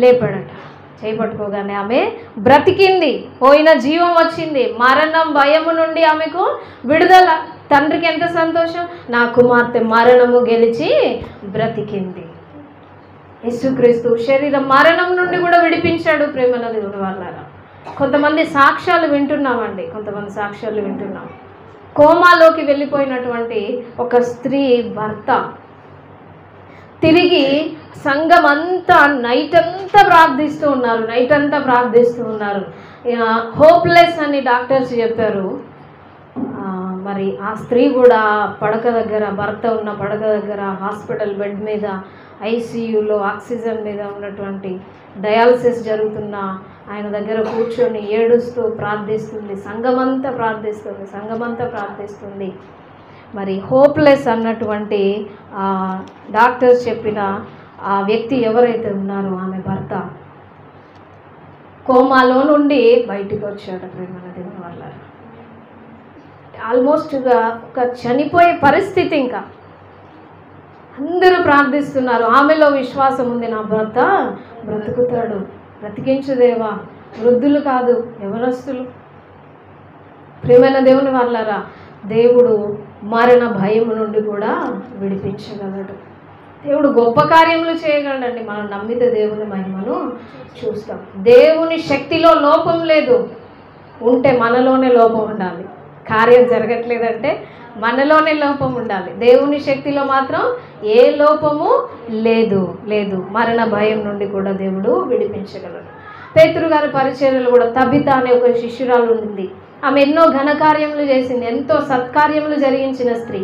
లేపాడట. చేయి పట్టుకోగానే ఆమె బ్రతికింది. పోయిన జీవం వచ్చింది. మరణం భయము నుండి ఆమెకు విడుదల. తండ్రికి ఎంత సంతోషం, నా కుమార్తె మరణము గెలిచి బ్రతికింది. యేసుక్రీస్తు శరీరం మరణం నుండి కూడా విడిపించాడు. ప్రేమల దేవుని వాళ్ళారా, కొంతమంది సాక్ష్యాలు వింటున్నామండి. కొంతమంది సాక్ష్యాలు వింటున్నాం. కోమాలోకి వెళ్ళిపోయినటువంటి ఒక స్త్రీ భర్త తిరిగి సంఘం అంతా నైట్ అంతా ప్రార్థిస్తూ ఉన్నారు. హోప్లెస్ అని డాక్టర్స్ చెప్పారు. మరి ఆ స్త్రీ కూడా పడక దగ్గర, భర్త ఉన్న పడక దగ్గర, హాస్పిటల్ బెడ్ మీద, ఐసీయూలో ఆక్సిజన్ మీద ఉన్నటువంటి, డయాలసిస్ జరుగుతున్న ఆయన దగ్గర కూర్చొని ఏడుస్తూ ప్రార్థిస్తుంది. సంఘమంతా ప్రార్థిస్తుంది. మరి హోప్లెస్ అన్నటువంటి డాక్టర్స్ చెప్పిన ఆ వ్యక్తి ఎవరైతే ఉన్నారో ఆమె భర్త కోమాలో నుండి బయటికి వచ్చాడు. ప్రేమల దేవుని వల్ల ఆల్మోస్ట్గా ఒక చనిపోయే పరిస్థితి. ఇంకా అందరూ ప్రార్థిస్తున్నారు. ఆమెలో విశ్వాసం ఉంది, నా భర్త బ్రతుకుతాడు, బ్రతికించు దేవా. వృద్ధులు కాదు, యవనస్తులు. ప్రేమైన దేవుని వాళ్ళారా, దేవుడు మరణ భయం నుండి కూడా విడిపించగలడు. దేవుడు గొప్ప కార్యములు చేయగలడండి. మనం నమ్మితే దేవుని మహిమను చూస్తాం. దేవుని శక్తిలో లోపం లేదు. ఉంటే మనలోనే లోపం ఉండాలి. కార్యం జరగట్లేదంటే మనలోనే లోపం ఉండాలి. దేవుని శక్తిలో మాత్రం ఏ లోపము లేదు. మరణ భయం నుండి కూడా దేవుడు విడిపించగలడు. పేతురు గారి పరిచర్యలు కూడా తబిత అనే ఒక శిష్యురాలు ఉంది. ఆమె ఎన్నో ఘనకార్యములు చేసింది, ఎంతో సత్కార్యములు జరిగించిన స్త్రీ.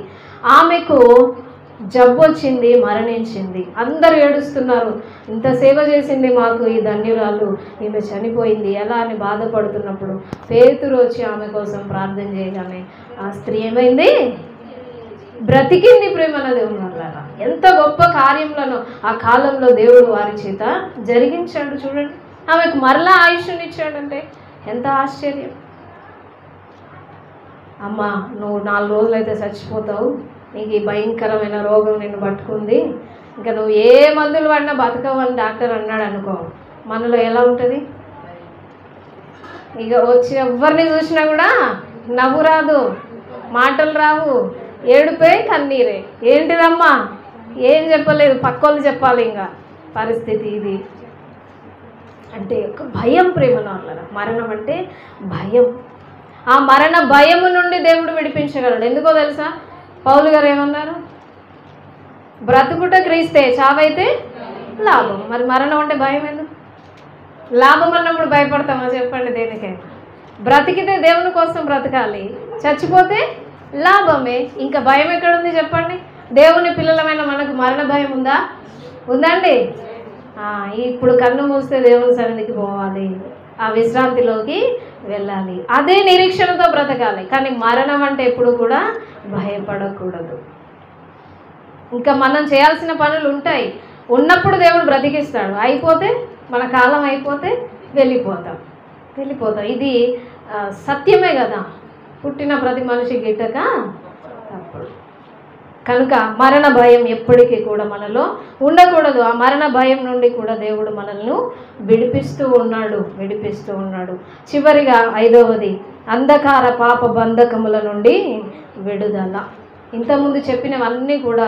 ఆమెకు జబ్బు వచ్చింది, మరణించింది. అందరూ ఏడుస్తున్నారు. ఇంత సేవ చేసింది మాకు ఈ ధన్యురాలు, ఈమె చనిపోయింది ఎలా అని బాధపడుతున్నప్పుడు పేతురు వచ్చి ఆమె కోసం ప్రార్థన చేయగానే ఆ స్త్రీ ఏమైంది? బ్రతికింది. ప్రేమల దేవుని వల్ల ఎంత గొప్ప కార్యములను ఆ కాలంలో దేవుడు వారి చేత జరిగించాడు. చూడండి, ఆమెకు మరలా ఆయుష్నిచ్చాడంటే ఎంత ఆశ్చర్యం. అమ్మ, నువ్వు 4 రోజులైతే చచ్చిపోతావు, నీకు ఈ భయంకరమైన రోగం నిన్ను పట్టుకుంది, ఇంకా నువ్వు ఏ మందులు వాడినా బతకవు అని డాక్టర్ అన్నాడు అనుకో, మనలో ఎలా ఉంటుంది? ఇక వచ్చి ఎవరిని చూసినా కూడా నవ్వు రాదు, మాటలు రావు, ఏడుపే కన్నీరే. ఏంటిదమ్మా, ఏం చెప్పలేదు, పక్కోళ్ళు చెప్పాలి. ఇంకా పరిస్థితి ఇది. అంటే ఒక భయం. ప్రేమను అట్లా మరణం అంటే భయం. ఆ మరణ భయము నుండి దేవుడు విడిపించగలడు. ఎందుకో తెలుసా? పౌలు గారు ఏమన్నారు? బ్రతుకుట క్రీస్తే, చావైతే లాభం. మరి మరణం అంటే భయం ఎందుకు? లాభం అన్నప్పుడు భయపడతామా చెప్పండి? దేనికైనా బ్రతికితే దేవుని కోసం బ్రతకాలి, చచ్చిపోతే లాభమే. ఇంకా భయం ఎక్కడుంది చెప్పండి? దేవుని పిల్లలమైన మనకు మరణ భయం ఉందండి? ఇప్పుడు కన్ను మూస్తే దేవుని సన్నిధికి పోవాలి, ఆ విశ్రాంతిలోకి వెళ్ళాలి, అదే నిరీక్షణతో బ్రతకాలి. కానీ మరణం అంటే ఎప్పుడు కూడా భయపడకూడదు. ఇంకా మనం చేయాల్సిన పనులు ఉంటాయి. ఉన్నప్పుడు దేవుడు బ్రతికిస్తాడు, అయిపోతే మన కాలం అయిపోతే వెళ్ళిపోతాం. ఇది సత్యమే కదా. పుట్టిన ప్రతి మనిషి గిట్టక తప్పదు. కనుక మరణ భయం ఎప్పటికీ కూడా మనలో ఉండకూడదు. ఆ మరణ భయం నుండి కూడా దేవుడు మనల్ని విడిపిస్తూ ఉన్నాడు. చివరిగా 5వది, అంధకార పాప బంధకముల నుండి విడుదల. ఇంతకుముందు చెప్పినవన్నీ కూడా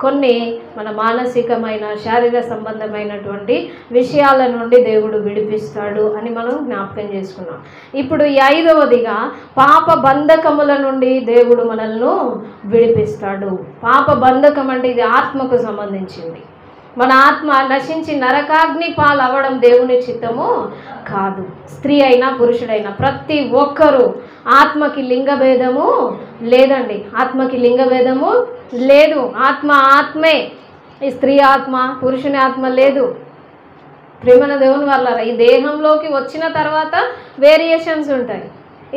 కొన్ని మన మానసికమైన, శారీర సంబంధమైనటువంటి విషయాల నుండి దేవుడు విడిపిస్తాడు అని మనం జ్ఞాపకం చేసుకున్నాం. ఇప్పుడు ఈ 5వదిగా పాప బంధకముల నుండి దేవుడు మనల్ని విడిపిస్తాడు. పాప బంధకం అంటే ఇది ఆత్మకు సంబంధించింది. మన ఆత్మ నశించి నరకాగ్ని పాలవ్వడం దేవుని చిత్తము కాదు. స్త్రీ అయినా పురుషుడైనా ప్రతి ఒక్కరూ, ఆత్మకి లింగభేదము లేదండి. ఆత్మకి లింగభేదము లేదు. ఆత్మ ఆత్మే. ఈ స్త్రీ ఆత్మ పురుషుని ఆత్మ లేదు. ప్రేమన దేవుని వల్ల ఈ దేహంలోకి వచ్చిన తర్వాత వేరియేషన్స్ ఉంటాయి.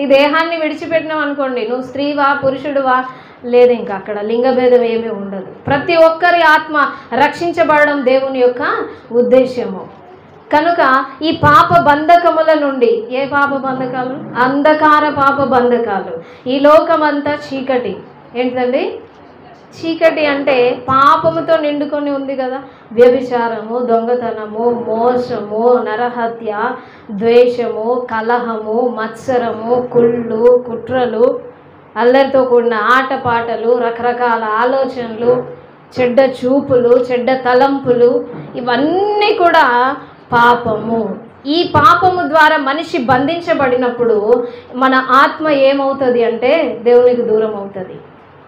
ఈ దేహాన్ని విడిచిపెట్టినాం అనుకోండి, నువ్వు స్త్రీవా పురుషుడువా లేదు, ఇంకా అక్కడ లింగభేదం ఏమీ ఉండదు. ప్రతి ఒక్కరి ఆత్మ రక్షించబడడం దేవుని యొక్క ఉద్దేశము. కనుక ఈ పాప బంధకముల నుండి, ఏ పాప బంధకాలు? అంధకార పాప బంధకాలు. ఈ లోకమంతా చీకటి. ఏంటిదండి? చీకటి అంటే పాపముతో నిండుకొని ఉంది కదా. వ్యభిచారము, దొంగతనము, మోసము, నరహత్య, ద్వేషము, కలహము, మత్సరము, కుళ్ళు, కుట్రలు, అల్లరితో కూడిన ఆటపాటలు, రకరకాల ఆలోచనలు, చెడ్డ చూపులు, చెడ్డ తలంపులు, ఇవన్నీ కూడా పాపము. ఈ పాపము ద్వారా మనిషి బంధించబడినప్పుడు మన ఆత్మ ఏమవుతుంది అంటే దేవునికి దూరం అవుతుంది.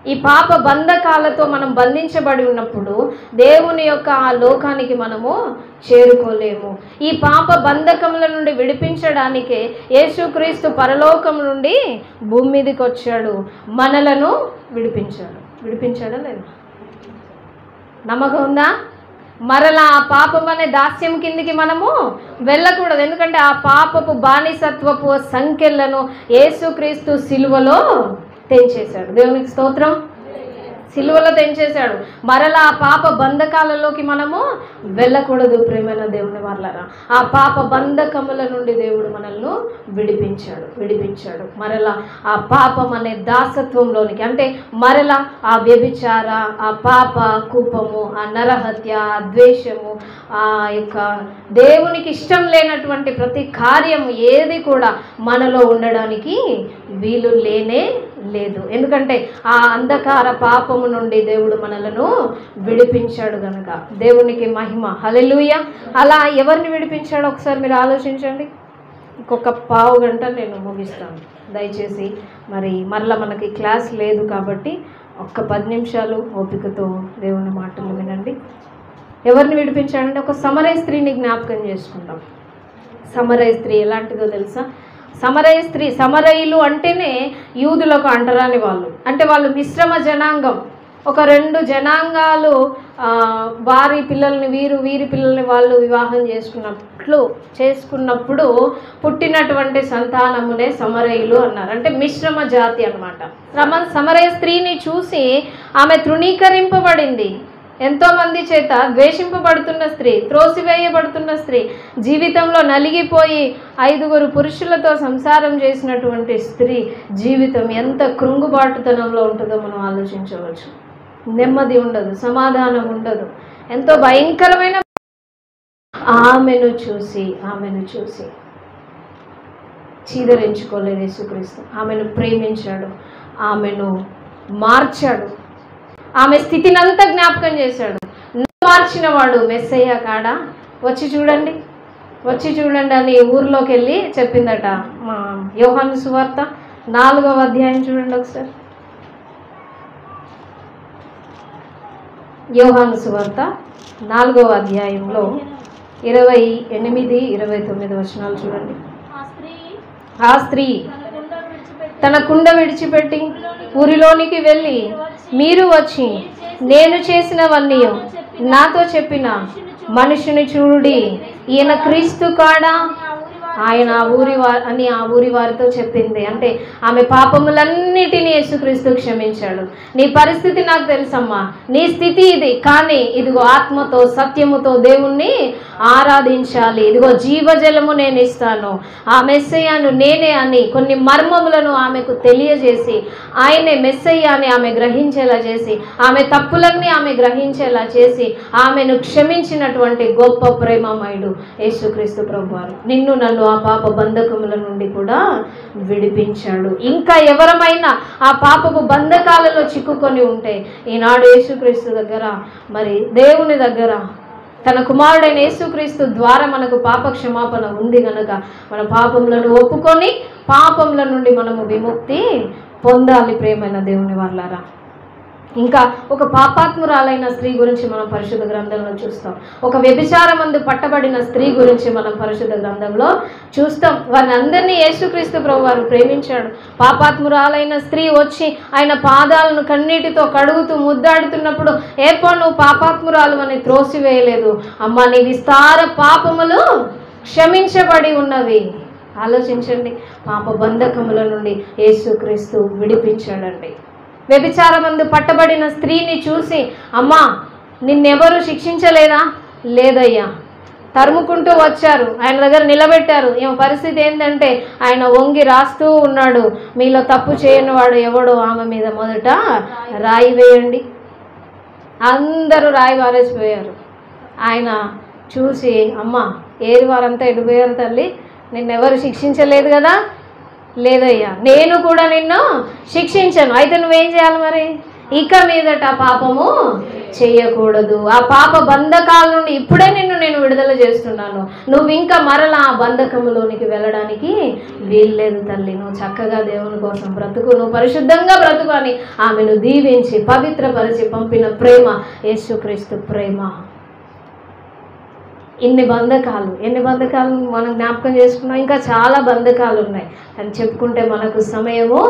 ఈ పాప బంధకాలతో మనం బంధించబడి ఉన్నప్పుడు దేవుని యొక్క ఆ లోకానికి మనము చేరుకోలేము. ఈ పాప బంధకముల నుండి విడిపించడానికే యేసుక్రీస్తు పరలోకం నుండి భూమి మీదకి వచ్చాడు, మనలను విడిపించాడు. విడిపించాడా లేదా? నమ్మకం ఉందా? మరలా ఆ పాపం అనే దాస్యం కిందికి మనము వెళ్ళకూడదు. ఎందుకంటే ఆ పాపపు బానిసత్వపు సంఖ్యలను యేసుక్రీస్తు సిలువలో తెంచేశాడు. దేవునికి స్తోత్రం. సిలువలో తెంచేశాడు. మరలా ఆ పాప బంధకాలలోకి మనము వెళ్ళకూడదు. ప్రేమైన దేవుని వాళ్ళరా, ఆ పాప బంధకముల నుండి దేవుడు మనల్ని విడిపించాడు. మరలా ఆ పాపం అనే దాసత్వంలోనికి, అంటే మరలా ఆ వ్యభిచార, ఆ పాప కూపము, ఆ నరహత్య, ఆ ద్వేషము, ఆ యొక్క దేవునికి ఇష్టం లేనటువంటి ప్రతి కార్యము ఏది కూడా మనలో ఉండడానికి వీలు లేనే లేదు. ఎందుకంటే ఆ అంధకార పాపము నుండి దేవుడు మనలను విడిపించాడు గనుక దేవునికి మహిమ. హల్లెలూయా. అలా ఎవరిని విడిపించాడో ఒకసారి మీరు ఆలోచించండి. ఇంకొక పావు గంట నేను ముగిస్తాను. దయచేసి మరలా మనకి క్లాస్ లేదు కాబట్టి ఒక్క 10 నిమిషాలు ఓపికతో దేవుని మాటలు వినండి. ఎవరిని విడిపించాడంటే ఒక సమరయ స్త్రీని జ్ఞాపకం చేసుకుందాం. సమరయ స్త్రీ ఎలాంటిదో తెలుసా? సమరయ స్త్రీ, సమరయులు అంటేనే యూదులకు అంటరాని వాళ్ళు. అంటే వాళ్ళు మిశ్రమ జనాంగం. ఒక 2 జనాంగాలు వారి పిల్లల్ని వీరి పిల్లల్ని వాళ్ళు వివాహం చేసుకున్నప్పుడు పుట్టినటువంటి సంతానమునే సమరయులు అన్నారు. అంటే మిశ్రమ జాతి అన్నమాట. సమరయ స్త్రీని చూసి ఆమె తృణీకరింపబడింది. ఎంతోమంది చేత ద్వేషింపబడుతున్న స్త్రీ, త్రోసివేయబడుతున్న స్త్రీ, జీవితంలో నలిగిపోయి 5 పురుషులతో సంసారం చేసినటువంటి స్త్రీ జీవితం ఎంత కృంగుబాటుతనంలో ఉంటుందో మనం ఆలోచించవచ్చు. నెమ్మది ఉండదు, సమాధానం ఉండదు, ఎంతో భయంకరమైన. ఆమెను చూసి చీదరించుకోలేదు యేసుక్రీస్తు. ఆమెను ప్రేమించాడు, ఆమెను మార్చాడు, ఆమె స్థితినంతా జ్ఞాపకం చేశాడు. మార్చిన వాడు మెస్సయ్య కాడా, వచ్చి చూడండి అని ఊర్లోకి వెళ్ళి చెప్పిందట. యోహాను సువార్త 4వ అధ్యాయం చూడండి ఒకసారి. యోహాను సువార్త 4వ అధ్యాయంలో 28, 29 వచనాలు చూడండి. ఆ స్త్రీ తన కుండ విడిచిపెట్టి ఊరిలోనికి వెళ్ళి, మీరు వచ్చి నేను చేసినవన్నీ నాతో చెప్పిన మనుషుని చూడుడి, ఈయన క్రీస్తు కాడా, ఆయన ఆ ఊరి వారితో చెప్పింది. అంటే ఆమె పాపములన్నిటినీ యేసుక్రీస్తు క్షమించాడు. నీ పరిస్థితి నాకు తెలుసమ్మా, నీ స్థితి ఇది, కానీ ఇదిగో ఆత్మతో సత్యముతో దేవుణ్ణి ఆరాధించాలి, ఇదిగో జీవజలము నేను ఇస్తాను, ఆ మెస్సయ్యను నేనే అని కొన్ని మర్మములను ఆమెకు తెలియజేసి, ఆయనే మెస్సయ్య అని ఆమె గ్రహించేలా చేసి, ఆమె తప్పులన్నీ ఆమె గ్రహించేలా చేసి, ఆమెను క్షమించినటువంటి గొప్ప ప్రేమమయుడు యేసుక్రీస్తు ప్రభువారు నిన్ను నన్ను ఆ పాప బంధకముల నుండి కూడా విడిపించాడు. ఇంకా ఎవరమైనా ఆ పాపపు బంధకాలలో చిక్కుకొని ఉంటే ఈనాడు యేసుక్రీస్తు దగ్గర, దేవుని దగ్గర, తన కుమారుడైన యేసుక్రీస్తు ద్వారా మనకు పాప క్షమాపణ ఉంది కనుక మన పాపములను ఒప్పుకొని పాపముల నుండి మనము విముక్తి పొందాలి. ప్రేమైన దేవుని వాళ్ళారా, ఇంకా ఒక పాపాత్మురాలైన స్త్రీ గురించి మనం పరిశుద్ధ గ్రంథంలో చూస్తాం. ఒక వ్యభిచారమందు పట్టబడిన స్త్రీ గురించి మనం పరిశుద్ధ గ్రంథంలో చూస్తాం. వారిని అందరినీ యేసుక్రీస్తు ప్రభు వారు ప్రేమించాడు. పాపాత్మురాలైన స్త్రీ వచ్చి ఆయన పాదాలను కన్నీటితో కడుగుతూ ముద్దాడుతున్నప్పుడు ఏపో నువ్వు పాపాత్మురాలు అని త్రోసివేయలేదు. అమ్మ నీ విస్తార పాపములు క్షమించబడి ఉన్నవి. ఆలోచించండి, పాప బంధకముల నుండి యేసుక్రీస్తు విడిపించాడండి. వ్యభిచారమందు పట్టబడిన స్త్రీని చూసి అమ్మా నిన్నెవరు శిక్షించలేదా? లేదయ్యా. తరుముకుంటూ వచ్చారు, ఆయన దగ్గర నిలబెట్టారు. ఈమె పరిస్థితి ఏంటంటే ఆయన వంగి రాస్తూ ఉన్నాడు, మీలో తప్పు చేయని వాడు ఎవడో ఆమె మీద మొదట రాయి వేయండి. అందరూ రాయి వారేసిపోయారు. ఆయన చూసి అమ్మ ఏరి వారంతా ఎడిపోయారు తల్లి, నిన్నెవరు శిక్షించలేదు కదా? లేదయ్యా, నేను కూడా నిన్ను శిక్షించను. అయితే నువ్వేం చేయాలి మరి? ఇక మీదట పాపము చేయకూడదు. ఆ పాప బంధకాల నుండి ఇప్పుడే నేను విడుదల చేస్తున్నాను. నువ్వు ఇంకా మరలా ఆ బంధకములోనికి వెళ్ళడానికి వీల్లేదు తల్లి. నువ్వు చక్కగా దేవుని కోసం బ్రతుకు, నువ్వు పరిశుద్ధంగా బ్రతుకు అని ఆమెను దీవించి పవిత్రపరిచి పంపిన ప్రేమ యేసుక్రీస్తు ప్రేమ. ఎన్ని బంధకాలు మనం జ్ఞాపకం చేసుకున్నాం. ఇంకా చాలా బంధకాలు ఉన్నాయి, అని చెప్పుకుంటే మనకు సమయము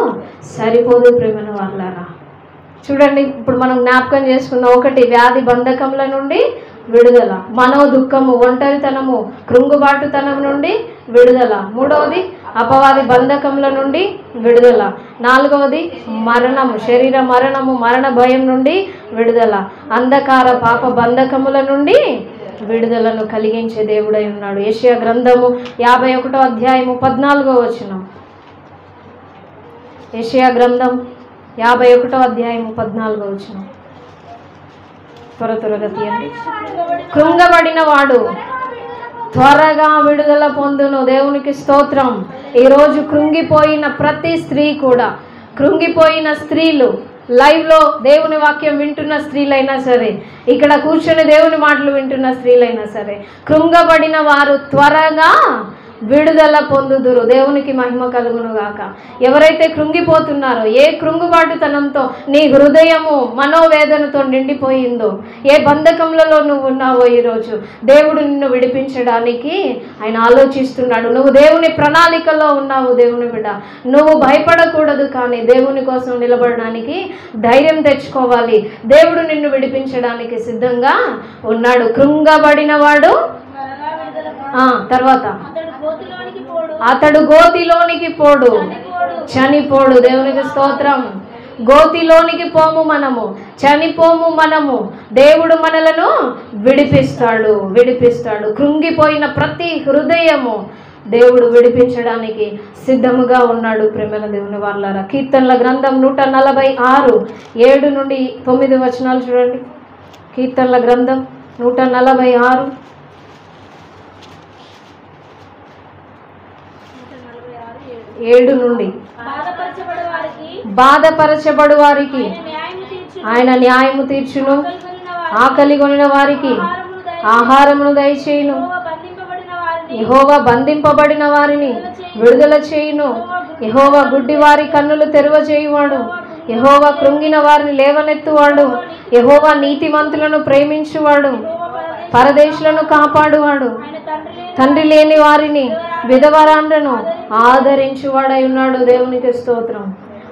సరిపోదు ప్రేమైన వాళ్ళారా. చూడండి, ఇప్పుడు మనం జ్ఞాపకం చేసుకున్నాం. ఒకటి, వ్యాధి బంధకముల నుండి విడుదల. మనో దుఃఖము, ఒంటరితనము, కృంగుబాటుతనం నుండి విడుదల. మూడవది, అపవాది బంధకముల నుండి విడుదల. నాలుగవది, మరణము, శరీర మరణము, మరణ భయం నుండి విడుదల. అంధకార పాప బంధకముల నుండి విడుదలను కలిగించే దేవుడై ఉన్నాడు. యెషయా గ్రంథము 51వ అధ్యాయము 14వ వచనం. యెషయా గ్రంథం 51వ అధ్యాయము 14వ వచనం. త్వరగా తీయండి. కృంగబడిన వాడు త్వరగా విడుదల పొందును. దేవునికి స్తోత్రం. ఈరోజు కృంగిపోయిన ప్రతి స్త్రీ కూడా, కృంగిపోయిన స్త్రీలు, లైవ్లో దేవుని వాక్యం వింటున్న స్త్రీలైనా సరే, ఇక్కడ కూర్చొని దేవుని మాటలు వింటున్న స్త్రీలైనా సరే, కృంగబడిన వారు త్వరగా విడుదల పొందుదురు. దేవునికి మహిమ కలుగును గాక. ఎవరైతే కృంగిపోతున్నారో, ఏ కృంగుబాటుతనంతో నీ హృదయము మనోవేదనతో నిండిపోయిందో, ఏ బంధకములలో నువ్వు ఉన్నావో, ఈరోజు దేవుడు నిన్ను విడిపించడానికి ఆయన ఆలోచిస్తున్నాడు. నువ్వు దేవుని ప్రణాళికలో ఉన్నావు దేవుని బిడ్డ. నువ్వు భయపడకూడదు, కానీ దేవుని కోసం నిలబడడానికి ధైర్యం తెచ్చుకోవాలి. దేవుడు నిన్ను విడిపించడానికి సిద్ధంగా ఉన్నాడు. కృంగబడిన వాడు తర్వాత అతడు గోతిలోనికి పోడు, చనిపోడు. దేవునికి స్తోత్రం. గోతిలోనికి పోము మనము, చనిపోము మనము. దేవుడు మనలను విడిపిస్తాడు. కృంగిపోయిన ప్రతి హృదయము దేవుడు విడిపించడానికి సిద్ధముగా ఉన్నాడు. ప్రేమల దేవుని వాళ్ళారా. కీర్తనల గ్రంథం 146 7 నుండి 9 వచనాలు చూడండి. కీర్తనల గ్రంథం 146 7 నుండి. బాధపరచబడు వారికి ఆయన న్యాయము తీర్చును, ఆకలి కొనిన వారికి ఆహారమును దయచేయును. యెహోవా బంధింపబడిన వారిని విడుదల చేయును. యెహోవా గుడ్డి వారి కన్నులు తెరవజేయువాడు. యెహోవా కృంగిన వారిని లేవనెత్తువాడు. యెహోవా నీతిమంతులను ప్రేమించువాడు, పరదేశులను కాపాడువాడు. తండ్రి లేని వారిని, విధవరాండ్రను ఆదరించువాడై ఉన్నాడు. దేవునికి స్తోత్రం.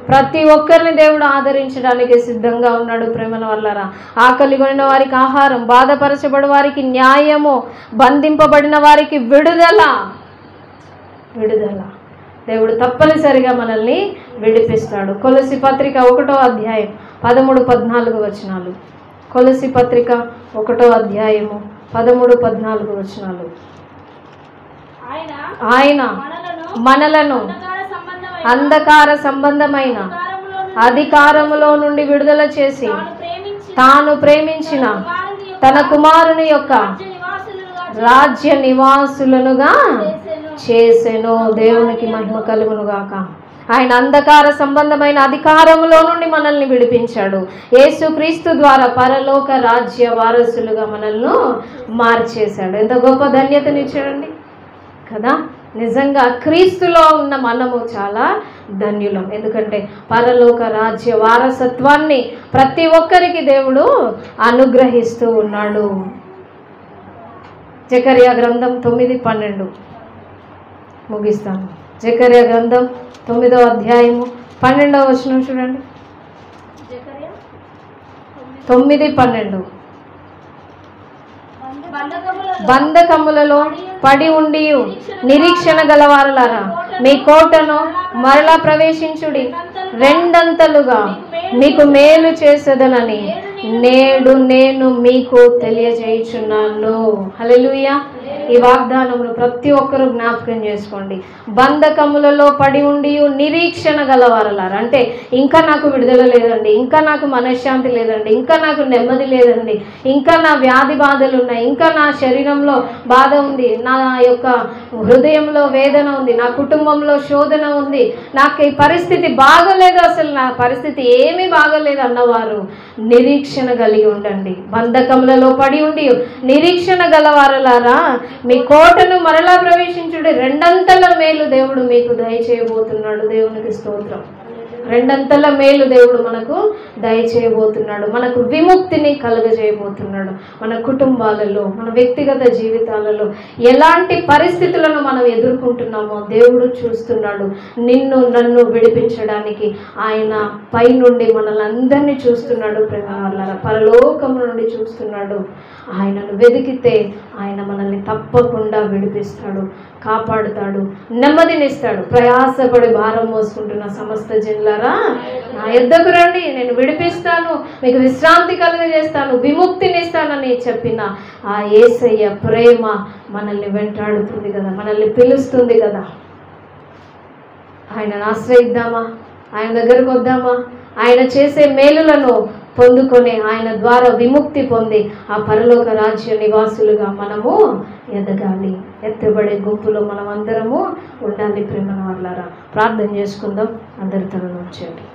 ప్రతి ఒక్కరిని దేవుడు ఆదరించడానికి సిద్ధంగా ఉన్నాడు. ప్రేమల వల్లరా. ఆకలి కొనిన వారికి ఆహారం, బాధపరచబడి వారికి న్యాయము, బంధింపబడిన వారికి విడుదల. దేవుడు తప్పనిసరిగా మనల్ని విడిపిస్తాడు. కొలసి పత్రిక 1వ అధ్యాయం 13-14 వచనాలు. కొలసి పత్రిక 1వ అధ్యాయము 13-14 వచనాలు. ఆయన మనలను అంధకార సంబంధమైన అధికారములో నుండి విడుదల చేసి తాను ప్రేమించిన తన కుమారుని యొక్క రాజ్య నివాసులనుగా చేసెను. దేవునికి మహిమ కలుగును గాక. ఆయన అంధకార సంబంధమైన అధికారములో నుండి మనల్ని విడిపించాడు. యేసుక్రీస్తు ద్వారా పరలోక రాజ్య వారసులుగా మనల్ని మార్చేశాడు. ఎంత గొప్ప ధన్యతనిచ్చాడండి కదా. నిజంగా క్రీస్తులో ఉన్న మనము చాలా ధన్యులం. ఎందుకంటే పరలోక రాజ్య వారసత్వాన్ని ప్రతి ఒక్కరికి దేవుడు అనుగ్రహిస్తూ ఉన్నాడు. జకర్యా గ్రంథం 9:12 ముగిస్తాను. జకర్యా గ్రంథం 9వ అధ్యాయము 12వ వచనం చూడండి. 9:12 బంధకములలో పడి ఉండి నిరీక్షణ గలవారులారా మీ కోటను మరలా ప్రవేశించుడి, రెండంతలుగా మీకు మేలు చేసేదనని నేడు నేను మీకు తెలియజేయుచున్నాను. హల్లెలూయా. ఈ వాగ్దానమును ప్రతి ఒక్కరూ జ్ఞాపకం చేసుకోండి. బంధకములలో పడి ఉండి నిరీక్షణ గలవారలారా అంటే ఇంకా నాకు విడుదల లేదండి, ఇంకా నాకు మనశ్శాంతి లేదండి, ఇంకా నాకు నెమ్మది లేదండి, ఇంకా నా వ్యాధి బాధలు ఉన్నాయి, ఇంకా నా శరీరంలో బాధ ఉంది, నా యొక్క హృదయంలో వేదన ఉంది, నా కుటుంబంలో శోధన ఉంది, నాకు ఈ పరిస్థితి బాగలేదు, అసలు నా పరిస్థితి ఏమీ బాగలేదు అన్నవారు నిరీక్షణ కలిగి ఉండండి. బంధకములలో పడి ఉండి నిరీక్షణ గలవారలారా మీ కోటను మరలా ప్రవేశించుడి, రెండంతల మేలు దేవుడు మీకు దయచేయబోతున్నాడు. దేవునికి స్తోత్రం. రెండంతల మేలు దేవుడు మనకు దయచేయబోతున్నాడు. మనకు విముక్తిని కలుగజేయబోతున్నాడు. మన కుటుంబాలలో, మన వ్యక్తిగత జీవితాలలో ఎలాంటి పరిస్థితులను మనం ఎదుర్కొంటున్నామో దేవుడు చూస్తున్నాడు. నిన్ను నన్ను విడిపించడానికి ఆయన పైనుండి మనల్ని అందరినీ చూస్తున్నాడు. ప్రేమలారా పరలోకం నుండి చూస్తున్నాడు. ఆయనను వెతికితే ఆయన మనల్ని తప్పకుండా విడిపిస్తాడు, కాపాడుతాడు, నెమ్మదినిస్తాడు. ప్రయాసపడి భారం మోసుకుంటున్న సమస్త జనులారా నా యొద్దకు రండి, నేను విడిపిస్తాను, మీకు విశ్రాంతి కలుగజేస్తాను, విముక్తినిస్తానని చెప్పిన ఆ యేసయ్య ప్రేమ మనల్ని వెంటాడుతుంది కదా, మనల్ని పిలుస్తుంది కదా. ఆయనను ఆశ్రయిద్దామా, ఆయన దగ్గరకు వద్దామా, ఆయన చేసే మేలులను పొందుకొని ఆయన ద్వారా విముక్తి పొంది ఆ పరలోక రాజ్య నివాసులుగా మనము ఎదగాలి. ఎత్తబడే గుంపులో మనం అందరము ఉండాలి. ప్రేమ వాళ్ళారా ప్రార్థన చేసుకుందాం. అందరి తలను ఉంచండి.